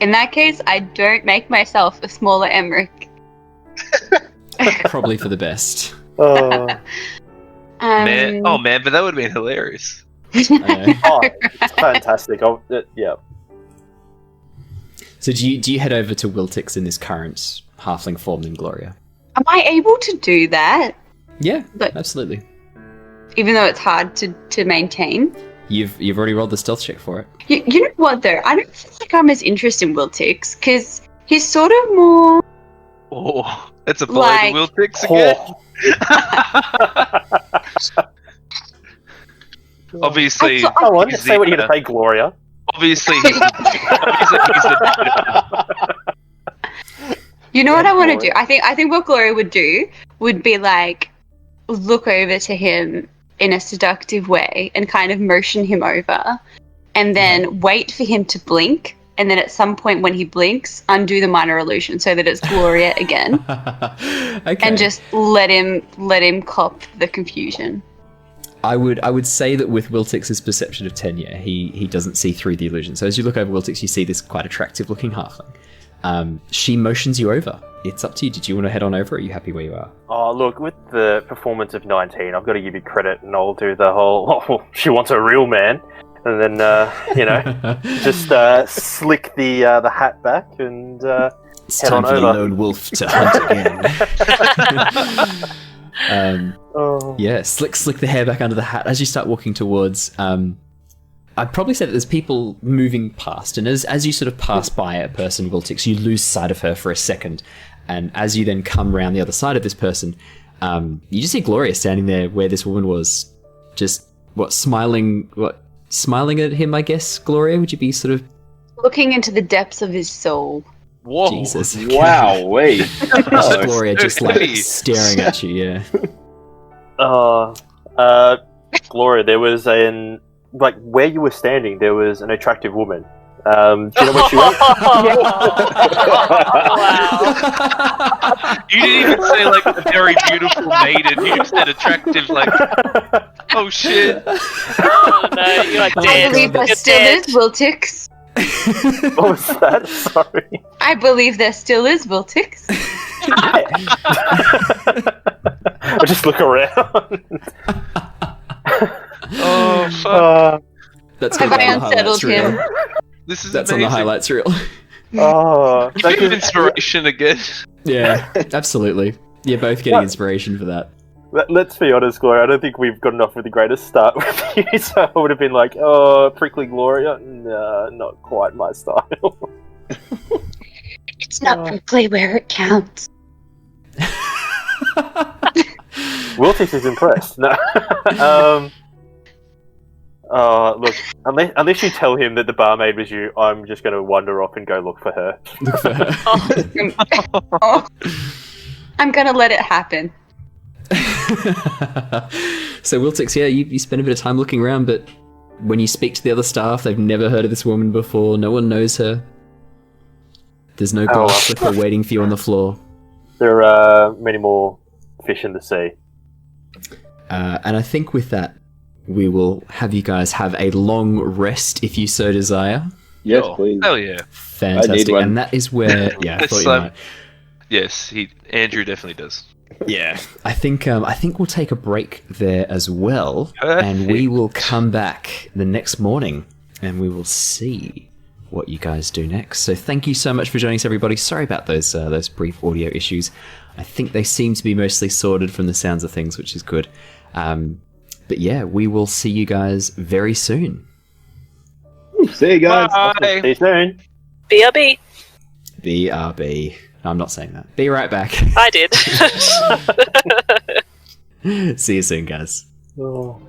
In that case, I don't make myself a smaller Emeric. Probably for the best. Man, but that would have been hilarious. It's fantastic. Yeah. So do you head over to Wiltix in this current halfling form then, Gloria? Am I able to do that? Yeah, But- absolutely. Even though it's hard to maintain? You've already rolled the stealth check for it. You know what, though? I don't feel like I'm as interested in Wiltix, because he's sort of more... Oh, it's a polite Like- Wiltix again. Obviously, Come on, he's say what you're going to say, Gloria. Obviously, he's the You know what I want to do? I think what Gloria would do would be like look over to him in a seductive way and kind of motion him over, and then wait for him to blink, and then at some point when he blinks, undo the minor illusion so that it's Gloria again, Okay. and just let him cop the confusion. I would say that with Wiltix's perception of tenure, he doesn't see through the illusion. So as you look over Wiltix, you see this quite attractive looking halfling. She motions you over. It's up to you. Did you want to head on over, or are you happy where you are? Oh, look, with the performance of 19, I've got to give you credit, and I'll do the whole, she wants a real man, and then, just slick the hat back and It's head time on for the over. lone wolf to hunt again. Oh. Yeah, slick the hair back under the hat. As you start walking towards, I'd probably say that there's people moving past, and as you sort of pass by a person, Wiltix, you lose sight of her for a second, and as you then come around the other side of this person, you just see Gloria standing there where this woman was, just smiling at him, I guess. Gloria, would you be sort of Looking into the depths of his soul. Whoa! Jesus? Wow, wait. Just Gloria just like Hey. staring at you. Yeah. Gloria, there was where you were standing, there was an attractive woman. Do you know what she was? Wow. You didn't even say like a very beautiful maiden. You just said attractive. Like, oh shit! Oh no, you're like I dead. believe there You're still dead. is Wiltix. What was that? Sorry. I believe there still is Wiltix. I just look around. Oh fuck! That's Have gonna I be on the unsettled highlights him? reel. This is That's on the amazing. highlights reel. Bit of inspiration again. Yeah, absolutely. You're both getting inspiration for that. Let's be honest, Gloria. I don't think we've got enough of the greatest start with you, so I would have been like, "Oh, prickly Gloria." Nah, not quite my style. It's not prickly where it counts. Wiltix is impressed. No. Look, unless you tell him that the barmaid was you, I'm just going to wander off and go look for her. Look for her. Oh. I'm gonna let it happen. So Wiltix, yeah, you spend a bit of time looking around, but when you speak to the other staff, they've never heard of this woman before. No one knows her. There's no glass slipper waiting for you on the floor. There are many more fish in the sea. And I think with that, we will have you guys have a long rest if you so desire. Yes, Oh, please. hell yeah! Fantastic. one. And that is where, yeah, I It's thought you like- might. Yes, Andrew definitely does. Yeah, I think we'll take a break there as well, and we Perfect. will come back the next morning, and we will see what you guys do next. So thank you so much for joining us, everybody. Sorry about those brief audio issues. I think they seem to be mostly sorted from the sounds of things, which is good. But yeah, we will see you guys very soon. See you guys. Bye. See you soon. BRB. BRB. No, I'm not saying that. Be right back. I did. See you soon, guys. Oh.